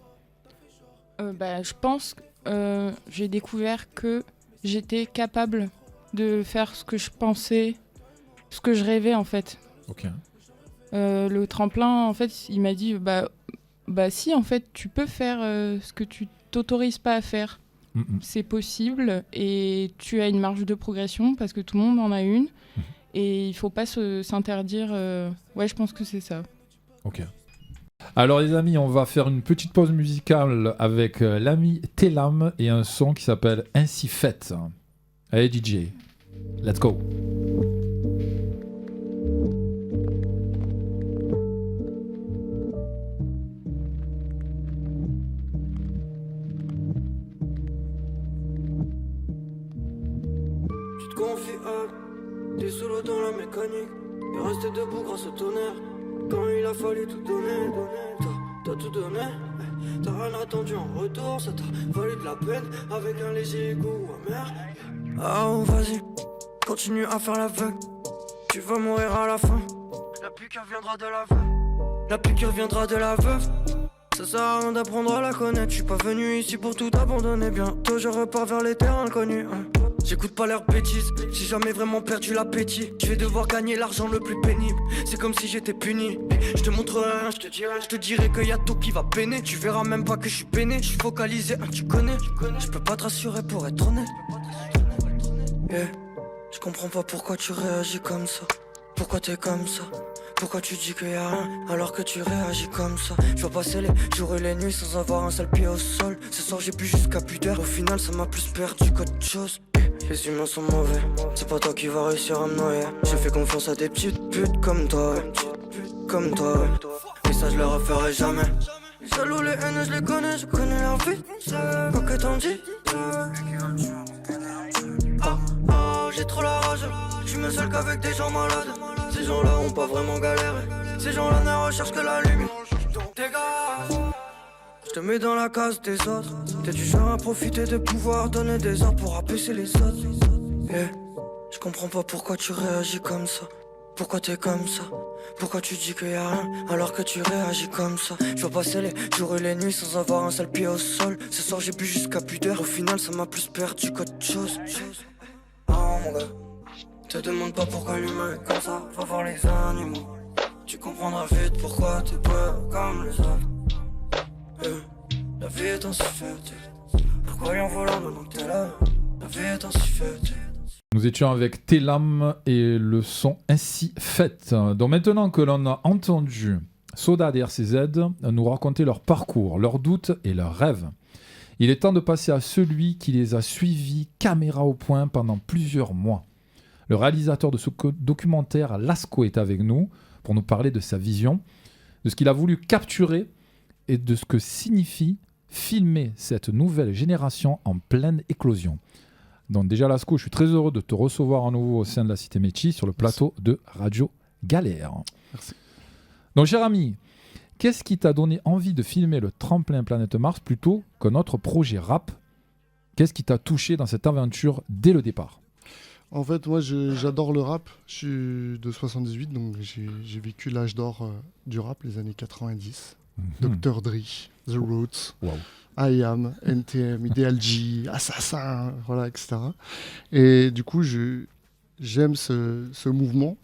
Je pense que j'ai découvert que j'étais capable de faire ce que je pensais, ce que je rêvais, en fait. Ok. Le tremplin, en fait, il m'a dit... si, en fait, tu peux faire ce que tu t'autorises pas à faire. C'est possible et tu as une marge de progression parce que tout le monde en a une. Et il faut pas s'interdire. Ouais, je pense que c'est ça. Ok. Alors les amis, on va faire une petite pause musicale avec l'ami Telam et un son qui s'appelle Ainsi Fait. Allez DJ, let's go. T'es solo dans la mécanique, et resté debout grâce au tonnerre. Quand il a fallu tout donner, t'as tout donné. T'as rien attendu en retour, ça t'a valu de la peine avec un léger goût amer. Ah oh, vas-y, continue à faire l'aveugle, tu vas mourir à la fin. La piqûre viendra de la veuve, la piqûre viendra de la veuve. Ça sert à rien d'apprendre à la connaître, je suis pas venu ici pour tout abandonner. Bientôt je repars vers les terres inconnues. J'écoute pas leurs bêtises, j'ai jamais vraiment perdu l'appétit. Je vais devoir gagner l'argent le plus pénible, c'est comme si j'étais puni. Je te montrerai rien, je te dirai qu'il y a tout qui va peiner. Tu verras même pas que je suis peiné, je suis focalisé, tu connais. Je peux pas te rassurer pour être honnête. Je comprends pas pourquoi tu réagis comme ça. Pourquoi t'es comme ça? Pourquoi tu dis qu'il y a rien alors que tu réagis comme ça? Je vais passer les jours et les nuits sans avoir un seul pied au sol. Ce soir j'ai bu jusqu'à plus d'air, au final ça m'a plus perdu qu'autre chose. Les humains sont mauvais, c'est pas toi qui vas réussir à me noyer. J'ai fait confiance à des petites putes comme toi, comme toi. Et ça je le referai jamais. Jaloux les haines, je les connais, je connais leur vie. Quoi que t'en dis. J'ai trop la rage. Je me seul qu'avec des gens malades. Ces gens-là ont pas vraiment galéré. Ces gens-là ne recherchent que la lumière. Donc dégage. Je te mets dans la case des autres. T'es du genre à profiter de pouvoir donner des ordres pour abaisser les autres. Yeah. Je comprends pas pourquoi tu réagis comme ça. Pourquoi t'es comme ça? Pourquoi tu dis qu'il y a rien alors que tu réagis comme ça? Je vois passer les jours et les nuits sans avoir un seul pied au sol. Ce soir j'ai bu jusqu'à plus d'heures. Au final ça m'a plus perdu qu'autre chose. Oh mon gars, te demande pas pourquoi l'humain est comme ça. Va voir les animaux. Tu comprendras vite pourquoi t'es pas comme les autres. La vie est ainsi faite. Pourquoi y en volant maintenant que t'es là? La vie est ainsi faite. Nous étions avec Telam et le son Ainsi Fait. Donc maintenant que l'on a entendu Soda et RCZ nous raconter leur parcours, leurs doutes et leurs rêves, il est temps de passer à celui qui les a suivis caméra au point pendant plusieurs mois. Le réalisateur de ce documentaire, Lasco, est avec nous pour nous parler de sa vision, de ce qu'il a voulu capturer et de ce que signifie filmer cette nouvelle génération en pleine éclosion. Donc déjà Lasco, je suis très heureux de te recevoir à nouveau au sein de la Cité Métis sur le plateau de Radio Galère. Merci. Donc cher ami, qu'est-ce qui t'a donné envie de filmer le tremplin Planète Mars plutôt que notre projet rap? Qu'est-ce qui t'a touché dans cette aventure dès le départ? En fait, moi j'adore le rap, je suis de 78, donc j'ai vécu l'âge d'or du rap, les années 90. Dr. Dre, The Roots, I Am, NTM, Ideal G, Assassin, voilà, etc. Et du coup, j'aime ce mouvement,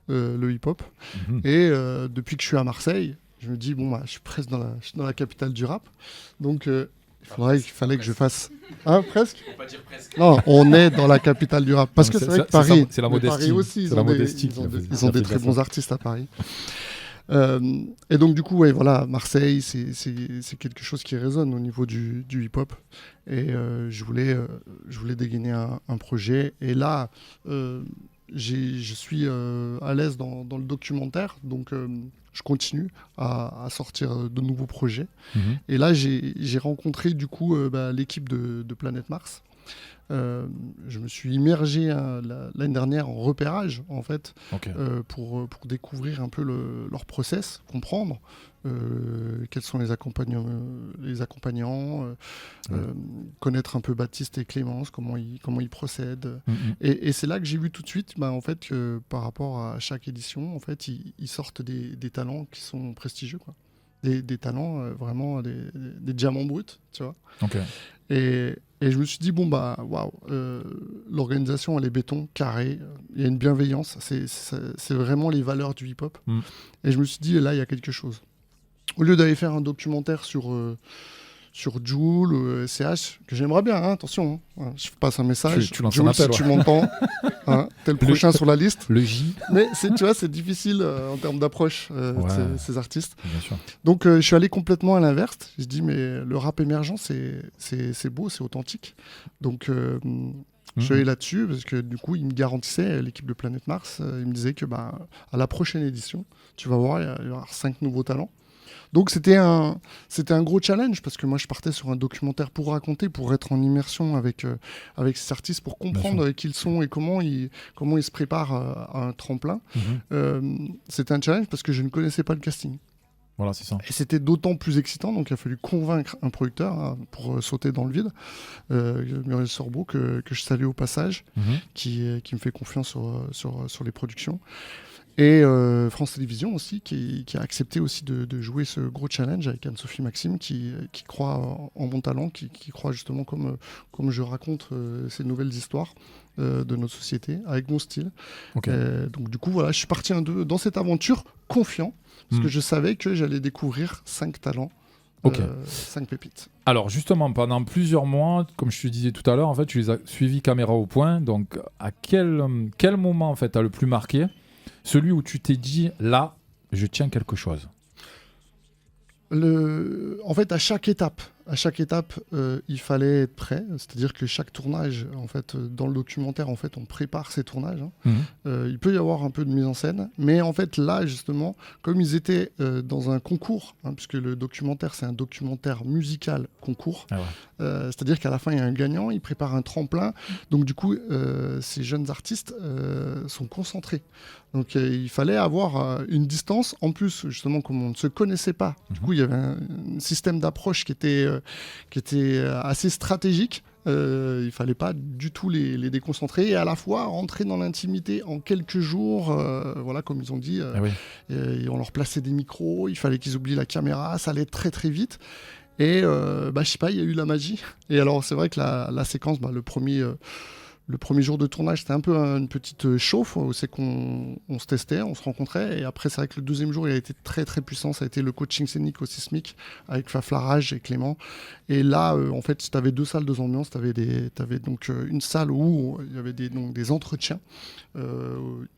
le hip-hop. Et depuis que je suis à Marseille, je me dis, bon, bah, je suis presque dans la capitale du rap. Donc, il fallait que je fasse... Hein, presque? Faut pas dire presque. Non, on est dans la capitale du rap. Parce que c'est vrai que Paris... C'est la modestie. Paris aussi, ils ont des très bons artistes à Paris. Et donc du coup, ouais, voilà, Marseille, c'est quelque chose qui résonne au niveau du hip-hop. Et je voulais dégainer un projet. Et là, je suis à l'aise dans le documentaire, donc je continue à sortir de nouveaux projets. Et là, j'ai rencontré du coup l'équipe de Planète Mars. Je me suis immergé l'année dernière en repérage en fait, pour découvrir un peu leur process, comprendre quels sont les accompagnants, connaître un peu Baptiste et Clémence, comment ils procèdent. Et c'est là que j'ai vu tout de suite en fait, que par rapport à chaque édition, en fait, ils sortent des talents qui sont prestigieux, quoi. Des talents vraiment des diamants bruts, tu vois. Et je me suis dit, bon, bah, waouh, l'organisation, elle est béton, carré, il y a une bienveillance, c'est vraiment les valeurs du hip-hop. Et je me suis dit, là, il y a quelque chose. Au lieu d'aller faire un documentaire sur Jul, CH, que j'aimerais bien, hein, attention, hein, je passe un message. Tu lances Jul, un appel, si tu m'entends, hein, t'es le prochain sur la liste. Le J. Mais tu vois, c'est difficile en termes d'approche, ces artistes. Bien sûr. Donc, je suis allé complètement à l'inverse. Je dis, mais le rap émergent, c'est beau, c'est authentique. Donc, je suis allé là-dessus parce que du coup, ils me garantissaient, l'équipe de Planète Mars, ils me disaient que à la prochaine édition, tu vas voir, il y aura 5 nouveaux talents. Donc c'était un gros challenge parce que moi je partais sur un documentaire pour raconter, pour être en immersion avec ces artistes, pour comprendre qui ils sont et comment ils se préparent à un tremplin. C'était un challenge parce que je ne connaissais pas le casting. Voilà, c'est ça. Et c'était d'autant plus excitant, donc il a fallu convaincre un producteur pour sauter dans le vide, Muriel Sorbo, que je salue au passage, qui me fait confiance sur les productions. Et France Télévisions aussi, qui a accepté aussi de jouer ce gros challenge avec Anne-Sophie Maxime, qui croit en mon talent, qui croit justement comme je raconte ces nouvelles histoires de notre société, avec mon style. Donc du coup, voilà, je suis parti dans cette aventure confiant, parce que je savais que j'allais découvrir 5 talents. 5 pépites. Alors justement, pendant plusieurs mois, comme je te disais tout à l'heure, en fait, tu les as suivis caméra au point. Donc à quel moment en fait t'as le plus marqué? Celui où tu t'es dit, là, je tiens quelque chose. En fait, à chaque étape, à chaque étape, il fallait être prêt. C'est-à-dire que chaque tournage, en fait, dans le documentaire, en fait, on prépare ces tournages. Il peut y avoir un peu de mise en scène, mais en fait, là, justement, comme ils étaient dans un concours, puisque le documentaire, c'est un documentaire musical concours, c'est-à-dire qu'à la fin, il y a un gagnant, il prépare un tremplin. Donc, du coup, ces jeunes artistes sont concentrés. Donc il fallait avoir une distance. En plus, justement, comme on ne se connaissait pas, du coup, il y avait un système d'approche qui était assez stratégique. Il fallait pas du tout les déconcentrer et à la fois rentrer dans l'intimité en quelques jours, voilà, comme ils ont dit. Et on leur plaçait des micros, il fallait qu'ils oublient la caméra, ça allait très très vite. Et je sais pas, il y a eu la magie. Et alors c'est vrai que la séquence, le premier jour de tournage, c'était un peu une petite chauffe, où c'est qu'on se testait, on se rencontrait. Et après, c'est vrai que le deuxième jour, il a été très, très puissant. Ça a été le coaching scénique au Sismic avec Faflarage et Clément. Et là, en fait, tu avais 2 salles, 2 ambiances. Tu avais donc une salle où il y avait des entretiens. Ils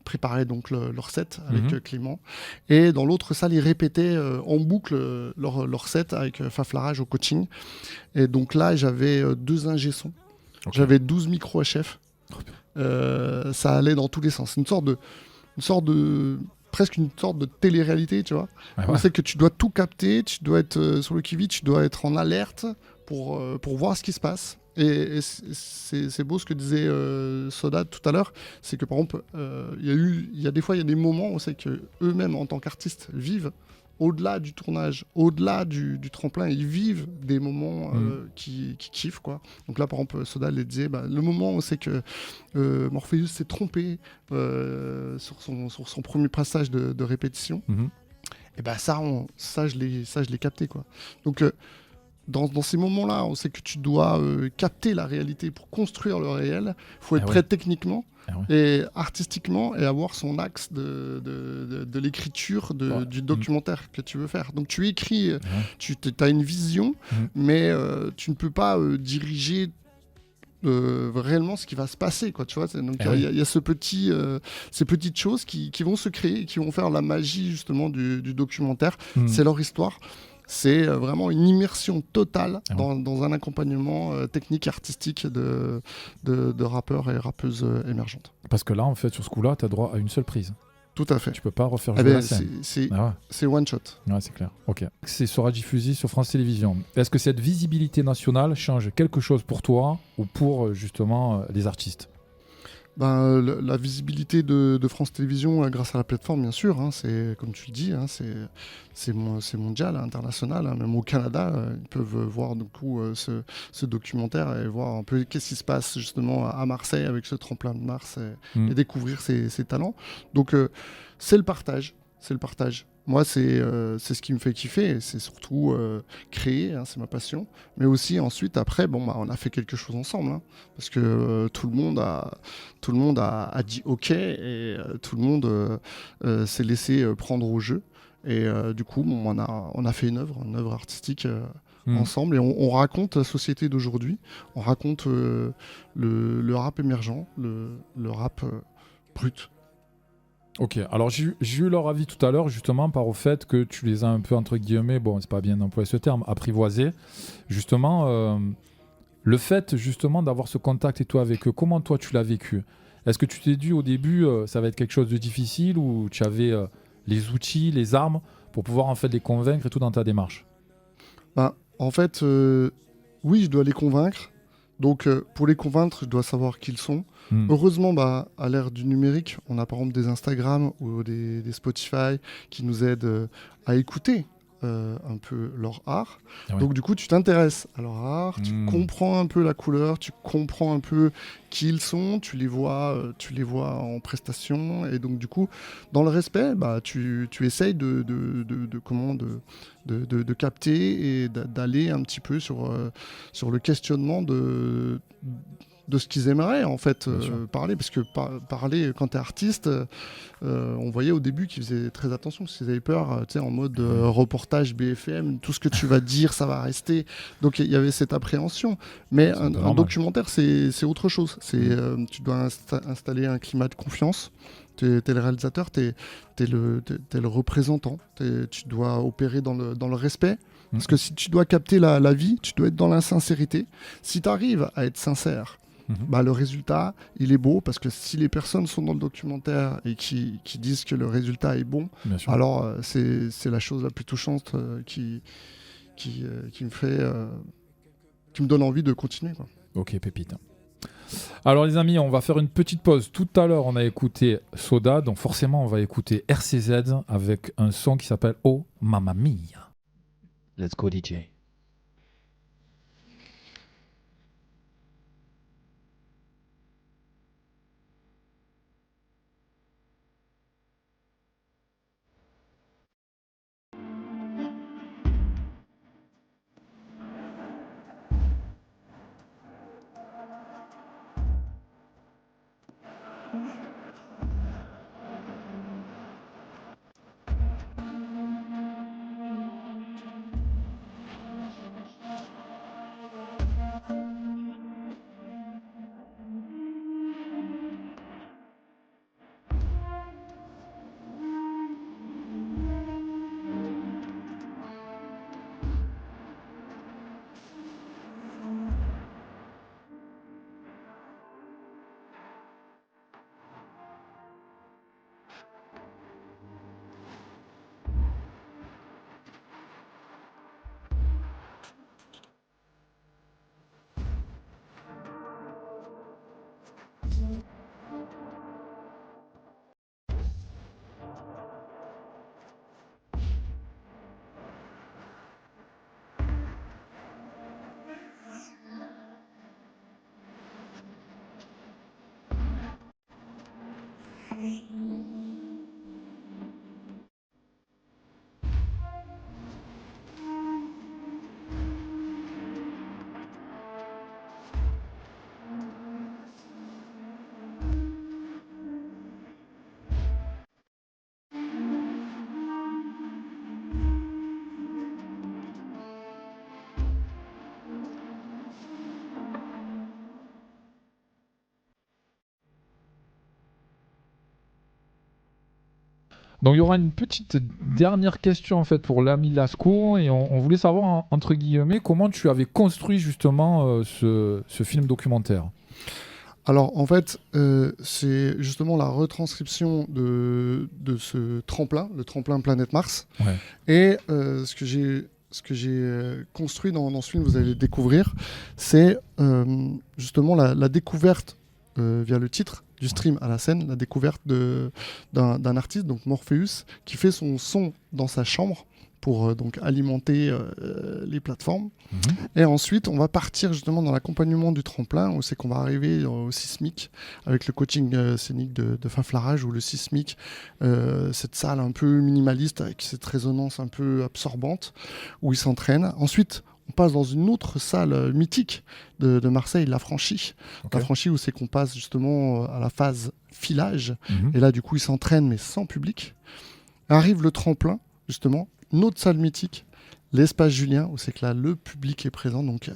préparaient donc leur set avec Clément. Et dans l'autre salle, ils répétaient en boucle leur set avec Faflarage au coaching. Et donc là, j'avais 2 ingé-sons. Okay. J'avais 12 micros HF. Ça allait dans tous les sens. Presque une sorte de télé-réalité, tu vois. On sait que tu dois tout capter, tu dois être sur le qui-vive, tu dois être en alerte pour voir ce qui se passe. Et c'est beau ce que disait Soda tout à l'heure, c'est que par exemple, il y a des fois, il y a des moments où c'est que eux-mêmes en tant qu'artistes vivent au-delà du tournage, au-delà du tremplin, ils vivent des moments qui kiffent, quoi. Donc là, par exemple, Soda les disait, le moment où c'est que Morpheus s'est trompé sur son premier passage de répétition, et ça je l'ai capté, quoi. Donc dans ces moments-là, on sait que tu dois capter la réalité pour construire le réel. Il faut être prêt techniquement et artistiquement et avoir son axe de l'écriture du documentaire que tu veux faire. Donc tu écris, tu as une vision, mais tu ne peux pas diriger réellement ce qui va se passer, quoi, tu vois. Donc il y a ces petites choses qui vont se créer, qui vont faire la magie justement du documentaire. C'est leur histoire. C'est vraiment une immersion totale dans un accompagnement technique et artistique de rappeurs et rappeuses émergentes. Parce que là, en fait, sur ce coup-là, tu as droit à une seule prise. Tout à fait. Tu peux pas refaire jouer la scène. C'est one shot. Ouais, c'est clair. Ok. C'est sera diffusé sur France Télévisions. Est-ce que cette visibilité nationale change quelque chose pour toi ou pour justement les artistes ? La visibilité de France Télévisions grâce à la plateforme, bien sûr, c'est comme tu le dis, c'est mondial, international, même au Canada, ils peuvent voir du coup ce documentaire et voir un peu qu'est-ce qui se passe justement à Marseille avec ce tremplin de Mars et découvrir ses talents. Donc c'est le partage. Moi, c'est ce qui me fait kiffer, c'est surtout créer, c'est ma passion. Mais aussi ensuite, après, on a fait quelque chose ensemble, parce que tout le monde a dit OK et tout le monde s'est laissé prendre au jeu. Et du coup, on a fait une œuvre artistique ensemble, et on raconte la société d'aujourd'hui, on raconte le rap émergent, le rap brut. Ok, alors j'ai eu leur avis tout à l'heure justement par au fait que tu les as un peu entre guillemets, c'est pas bien d'employer ce terme, apprivoisés. Justement, le fait justement d'avoir ce contact et toi avec eux, comment toi tu l'as vécu ? Est-ce que tu t'es dit au début ça va être quelque chose de difficile ou tu avais les outils, les armes pour pouvoir en fait les convaincre et tout dans ta démarche ? En fait, oui, je dois les convaincre. Donc, pour les convaincre, je dois savoir qui ils sont. Heureusement, à l'ère du numérique, on a par exemple des Instagram ou des Spotify qui nous aident à écouter un peu leur art. Donc, du coup, tu t'intéresses à leur art, tu comprends un peu la couleur, tu comprends un peu qui ils sont, tu les vois en prestation. Et donc, du coup, dans le respect, tu essayes de capter et d'aller un petit peu sur le questionnement de ce qu'ils aimeraient en fait parler, parce que parler quand t'es artiste, on voyait au début qu'ils faisaient très attention parce qu'ils avaient peur, en mode reportage BFM, tout ce que tu vas dire ça va rester, donc il y avait cette appréhension, mais un documentaire c'est autre chose, tu dois installer un climat de confiance. T'es le réalisateur, t'es le représentant, tu dois opérer dans le respect, Parce que si tu dois capter la vie, tu dois être dans l'insincérité. Si tu arrives à être sincère, le résultat, il est beau, parce que si les personnes sont dans le documentaire et qui disent que le résultat est bon, alors c'est la chose la plus touchante qui me donne envie de continuer, quoi. Ok, pépite. Alors les amis, on va faire une petite pause. Tout à l'heure, on a écouté Soda, donc forcément, on va écouter RCZ avec un son qui s'appelle Oh Mamma Mia. Let's go DJ. Donc il y aura une petite dernière question en fait pour l'ami Lasco, et on voulait savoir entre guillemets comment tu avais construit justement ce film documentaire. Alors en fait, c'est justement la retranscription de ce tremplin, le tremplin Planète Mars. Ouais. Et ce que j'ai construit dans ce film, vous allez le découvrir, c'est justement la découverte via le titre du stream à la scène, la découverte d'un artiste, donc Morpheus, qui fait son son dans sa chambre pour donc alimenter les plateformes. Et ensuite, on va partir justement dans l'accompagnement du tremplin, où c'est qu'on va arriver au Sismic, avec le coaching scénique de Faflarage, ou le Sismic, cette salle un peu minimaliste, avec cette résonance un peu absorbante, où il s'entraîne. Ensuite, on passe dans une autre salle mythique de Marseille, La Franchie. Okay. La Franchie, où c'est qu'on passe justement à la phase filage. Et là, du coup, il s'entraîne, mais sans public. Arrive le tremplin, justement, une autre salle mythique, l'espace Julien, où c'est que là, le public est présent. Donc,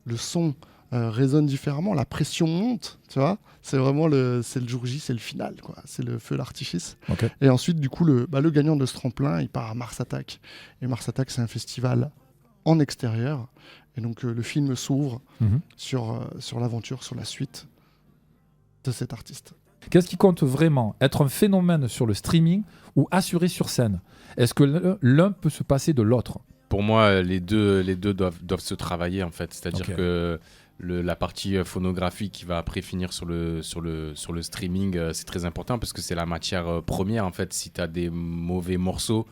le son résonne différemment, la pression monte, tu vois. C'est vraiment c'est le jour J, c'est le final, quoi. C'est le feu d'artifice. Okay. Et ensuite, du coup, le gagnant de ce tremplin, il part à Mars Attack. Et Mars Attack, c'est un festival en extérieur, et donc le film s'ouvre sur l'aventure, sur la suite de cet artiste. Qu'est-ce qui compte vraiment, être un phénomène sur le streaming ou assurer sur scène? Est-ce que l'un peut se passer de l'autre? Pour moi, les deux doivent se travailler en fait, c'est-à-dire que la partie phonographique qui va après finir sur le streaming, c'est très important parce que c'est la matière première en fait. Si tu as des mauvais morceaux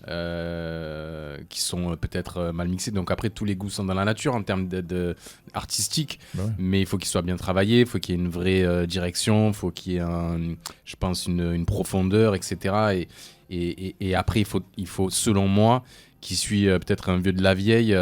qui sont peut-être mal mixés, donc après tous les goûts sont dans la nature en termes artistiques, mais il faut qu'ils soient bien travaillés, il faut qu'il y ait une vraie direction, il faut qu'il y ait je pense une profondeur, etc. Et après il faut selon moi, qui suis peut-être un vieux de la vieille,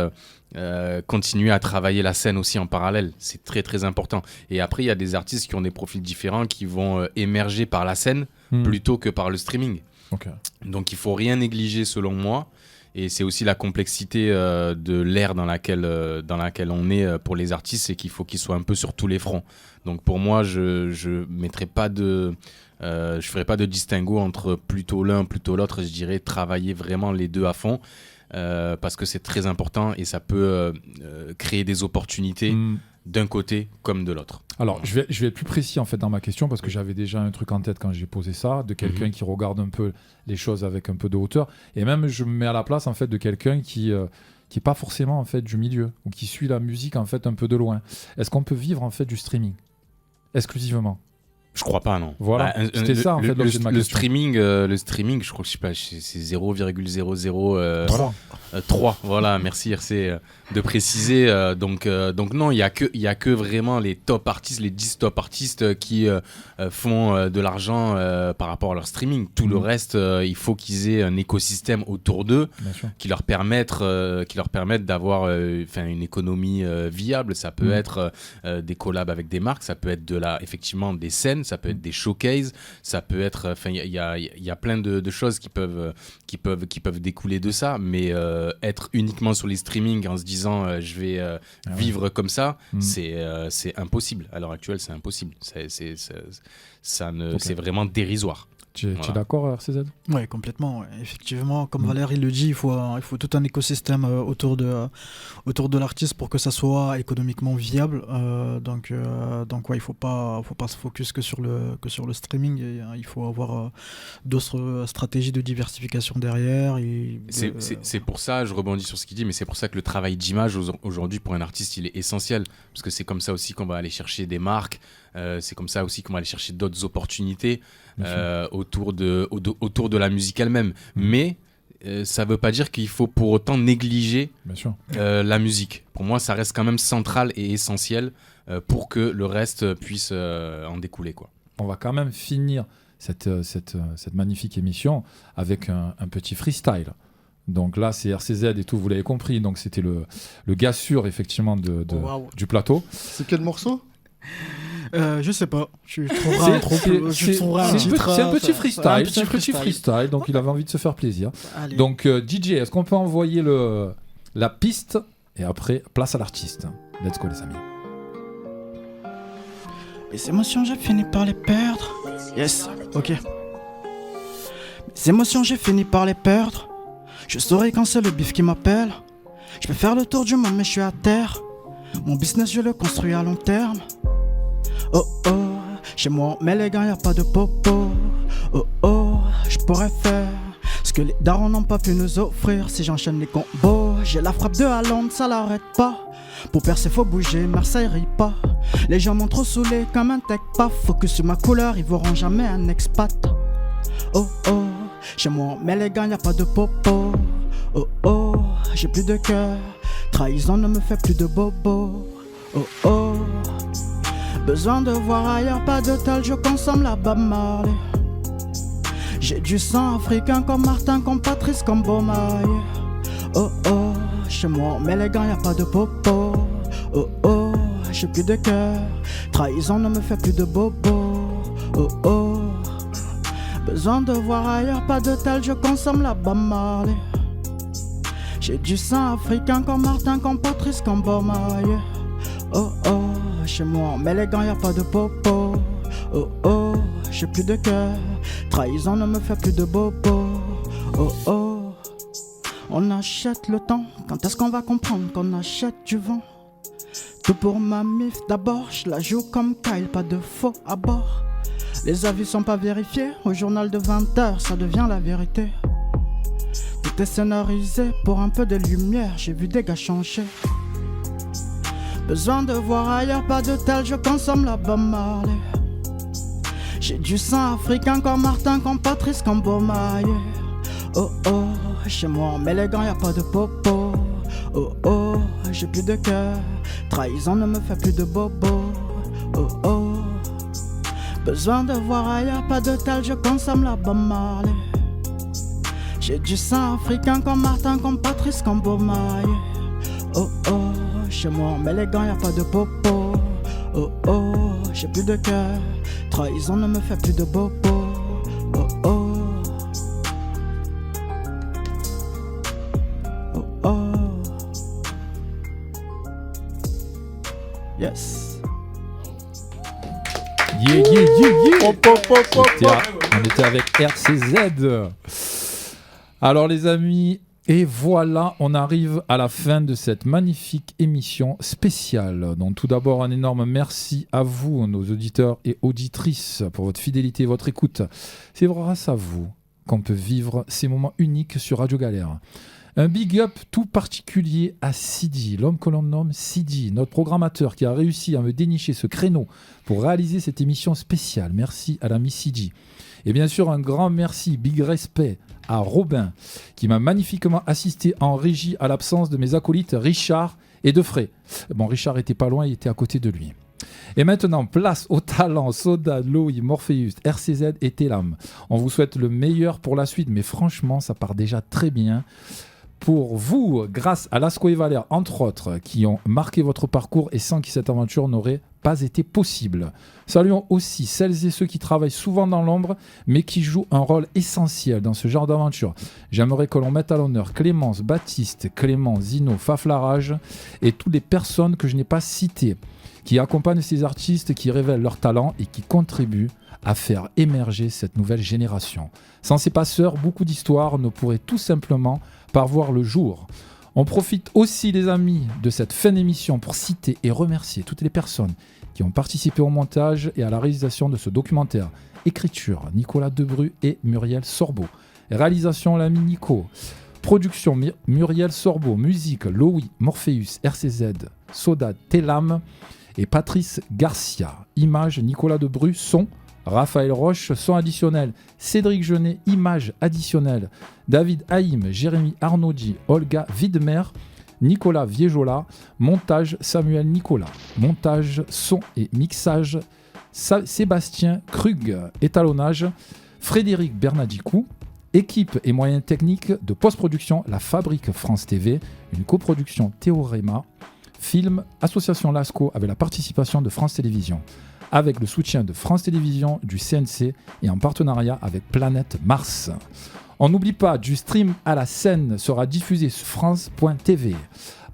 continuer à travailler la scène aussi en parallèle. C'est très très important. Et après, il y a des artistes qui ont des profils différents qui vont émerger par la scène plutôt que par le streaming. Okay. Donc il faut rien négliger selon moi. Et c'est aussi la complexité de l'ère dans laquelle on est pour les artistes, c'est qu'il faut qu'ils soient un peu sur tous les fronts. Donc pour moi, je mettrai pas je ferai pas de distinguo entre plutôt l'un, plutôt l'autre. Je dirais travailler vraiment les deux à fond. parce que c'est très important et ça peut créer des opportunités d'un côté comme de l'autre. Alors, je vais être plus précis en fait dans ma question parce que j'avais déjà un truc en tête quand j'ai posé ça, de quelqu'un qui regarde un peu les choses avec un peu de hauteur, et même je me mets à la place en fait de quelqu'un qui est pas forcément en fait du milieu ou qui suit la musique en fait un peu de loin. Est-ce qu'on peut vivre en fait du streaming exclusivement? Je crois pas, non. Voilà, c'était ça en fait l'objet de ma question. Le streaming, je crois que c'est 0,003. Voilà, merci RC de préciser. Donc non, il y a que vraiment les top artistes, les 10 top artistes qui font de l'argent par rapport à leur streaming. Tout le reste, il faut qu'ils aient un écosystème autour d'eux qui leur permettent d'avoir une économie viable. Ça peut être des collabs avec des marques, ça peut être effectivement des scènes, ça peut être des showcases, ça peut être, il y a plein de choses qui peuvent découler de ça, mais être uniquement sur les streamings en se disant je vais vivre comme ça, c'est impossible. À l'heure actuelle, c'est impossible. C'est vraiment dérisoire. Tu es d'accord, RCZ? Oui, complètement. Ouais. Effectivement, comme Valère il le dit, il faut tout un écosystème autour de l'artiste pour que ça soit économiquement viable. Donc ouais, il faut pas se focus que sur le streaming. Et, il faut avoir d'autres stratégies de diversification derrière. C'est pour ça, je rebondis sur ce qu'il dit, mais c'est pour ça que le travail d'image aujourd'hui pour un artiste, il est essentiel, parce que c'est comme ça aussi qu'on va aller chercher des marques. C'est comme ça aussi qu'on va aller chercher d'autres opportunités autour de la musique elle-même. Mais ça ne veut pas dire qu'il faut pour autant négliger la musique. Pour moi, ça reste quand même central et essentiel pour que le reste puisse en découler, quoi. On va quand même finir cette magnifique émission avec un petit freestyle. Donc là, c'est RCZ et tout, vous l'avez compris. Donc c'était le gars sûr, effectivement, du plateau. C'est quel morceau ? Je sais pas. Tu trouveras un titre. C'est un petit freestyle. C'est un petit freestyle. Donc il avait envie de se faire plaisir. Allez. Donc DJ, est-ce qu'on peut envoyer la piste et après place à l'artiste? Let's go les amis. Les émotions, j'ai fini par les perdre. Yes. Ok. Les émotions, j'ai fini par les perdre. Je saurai quand c'est le bif qui m'appelle. Je peux faire le tour du monde mais je suis à terre. Mon business je le construis à long terme. Oh oh, chez moi mais les gars y'a pas de popo. Oh oh, je pourrais faire ce que les darons n'ont pas pu nous offrir. Si j'enchaîne les combos, j'ai la frappe de Haaland, ça l'arrête pas. Pour percer faut bouger, Marseille rit pas. Les gens m'ont trop saoulé comme un tech pas. Focus sur ma couleur, ils verront jamais un expat. Oh oh, chez moi mais les gars y'a pas de popo. Oh oh, j'ai plus de cœur. Trahison ne me fait plus de bobo. Oh oh, besoin de voir ailleurs, pas de tel, je consomme la Bob Marley. J'ai du sang africain comme Martin, comme Patrice, comme Bomaye. Oh oh, chez moi mais les gars y'a pas de popo. Oh oh, j'ai plus de cœur. Trahison ne me fait plus de bobo. Oh oh, besoin de voir ailleurs, pas de tel, je consomme la Bob Marley. J'ai du sang africain comme Martin, comme Patrice, comme Bomaye. Oh oh, chez moi mais les gars y'a pas de popo. Oh oh, j'ai plus de cœur. Trahison ne me fait plus de bobo. Oh oh, on achète le temps. Quand est-ce qu'on va comprendre qu'on achète du vent? Tout pour ma mif d'abord, je la joue comme Kyle, pas de faux à bord. Les avis sont pas vérifiés, au journal de 20h ça devient la vérité. Tout est scénarisé pour un peu de lumière, j'ai vu des gars changer. Besoin de voir ailleurs, pas de tel, je consomme la Bob Marley. J'ai du sang africain comme Martin, comme Patrice, comme Bomaye. Oh oh, chez moi mais les gars y'a pas de popo. Oh oh, j'ai plus de cœur. Trahison ne me fait plus de bobo. Oh oh, besoin de voir ailleurs, pas de tel, je consomme la Bob Marley. J'ai du sang africain comme Martin, comme Patrice, comme Bomaye. Oh oh, chez moi mais les gars y'a pas de popo. Oh oh, j'ai plus de cœur. Trahison ne me fait plus de bobo. Oh oh, oh oh, yes. Yeah yeah yeah yeah. On était avec RCZ. Alors les amis, Et voilà, on arrive à la fin de cette magnifique émission spéciale. Donc tout d'abord, un énorme merci à vous, nos auditeurs et auditrices, pour votre fidélité et votre écoute. C'est grâce à vous qu'on peut vivre ces moments uniques sur Radio Galère. Un big up tout particulier à Sidi, l'homme que l'on nomme Sidi, notre programmateur qui a réussi à me dénicher ce créneau pour réaliser cette émission spéciale. Merci à l'ami Sidi. Et bien sûr, un grand merci, big respect à Robin, qui m'a magnifiquement assisté en régie à l'absence de mes acolytes Richard et Defray. Bon, Richard était pas loin, il était à côté de lui. Et maintenant, place au talent Soda, Loï, Morpheus, RCZ et Telam. On vous souhaite le meilleur pour la suite, mais franchement, ça part déjà très bien. Pour vous, grâce à Lasco et Valère, entre autres, qui ont marqué votre parcours et sans qui cette aventure n'aurait pas été possible. Saluons aussi celles et ceux qui travaillent souvent dans l'ombre, mais qui jouent un rôle essentiel dans ce genre d'aventure. J'aimerais que l'on mette à l'honneur Clémence, Baptiste, Clément, Zino, Faflarage et toutes les personnes que je n'ai pas citées, qui accompagnent ces artistes, qui révèlent leur talent et qui contribuent à faire émerger cette nouvelle génération. Sans ces passeurs, beaucoup d'histoires ne pourraient tout simplement pas voir le jour. On profite aussi, les amis, de cette fin d'émission pour citer et remercier toutes les personnes qui ont participé au montage et à la réalisation de ce documentaire. Écriture, Nicolas Debru et Muriel Sorbo. Réalisation, l'ami Nico. Production, Muriel Sorbo. Musique, Loï, Morpheus, RCZ, Soda, Telam et Patrice Garcia. Image, Nicolas Debru. Son, Raphaël Roche. Son additionnel, Cédric Genet. Image additionnelle, David Haïm, Jérémy Arnaudi, Olga Widmer, Nicolas Viejola. Montage, Samuel Nicolas. Montage, son et mixage, Sébastien Krug. Étalonnage, Frédéric Bernadicou. Équipe et moyens techniques de post-production, La Fabrique France TV. Une coproduction Théorema. Film, Association Lasco avec la participation de France Télévisions, avec le soutien de France Télévisions, du CNC et en partenariat avec Planète Mars. On n'oublie pas, du stream à la scène sera diffusé sur France.tv.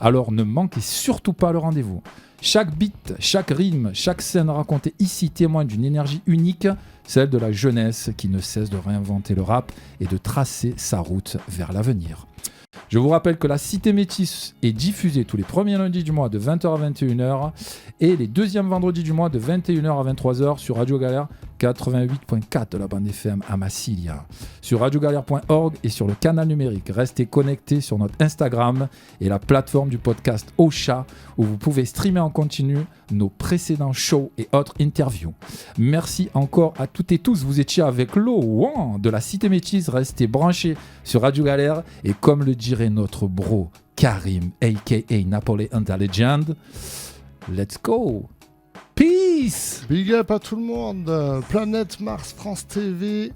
Alors ne manquez surtout pas le rendez-vous. Chaque beat, chaque rythme, chaque scène racontée ici témoigne d'une énergie unique, celle de la jeunesse qui ne cesse de réinventer le rap et de tracer sa route vers l'avenir. Je vous rappelle que la Cité Métis est diffusée tous les premiers lundis du mois de 20h à 21h et les deuxièmes vendredis du mois de 21h à 23h sur Radio Galère 88.4 de la bande FM à Massilia, sur radiogalère.org et sur le canal numérique. Restez connectés sur notre Instagram et la plateforme du podcast Ocha où vous pouvez streamer en continu nos précédents shows et autres interviews. Merci encore à toutes et tous. Vous étiez avec Lo de la Cité Métis. Restez branchés sur Radio Galère et comme le dirait notre bro Karim, a.k.a. Napoléon the Legend, let's go! Peace! Big up à tout le monde. Planète Mars, France TV.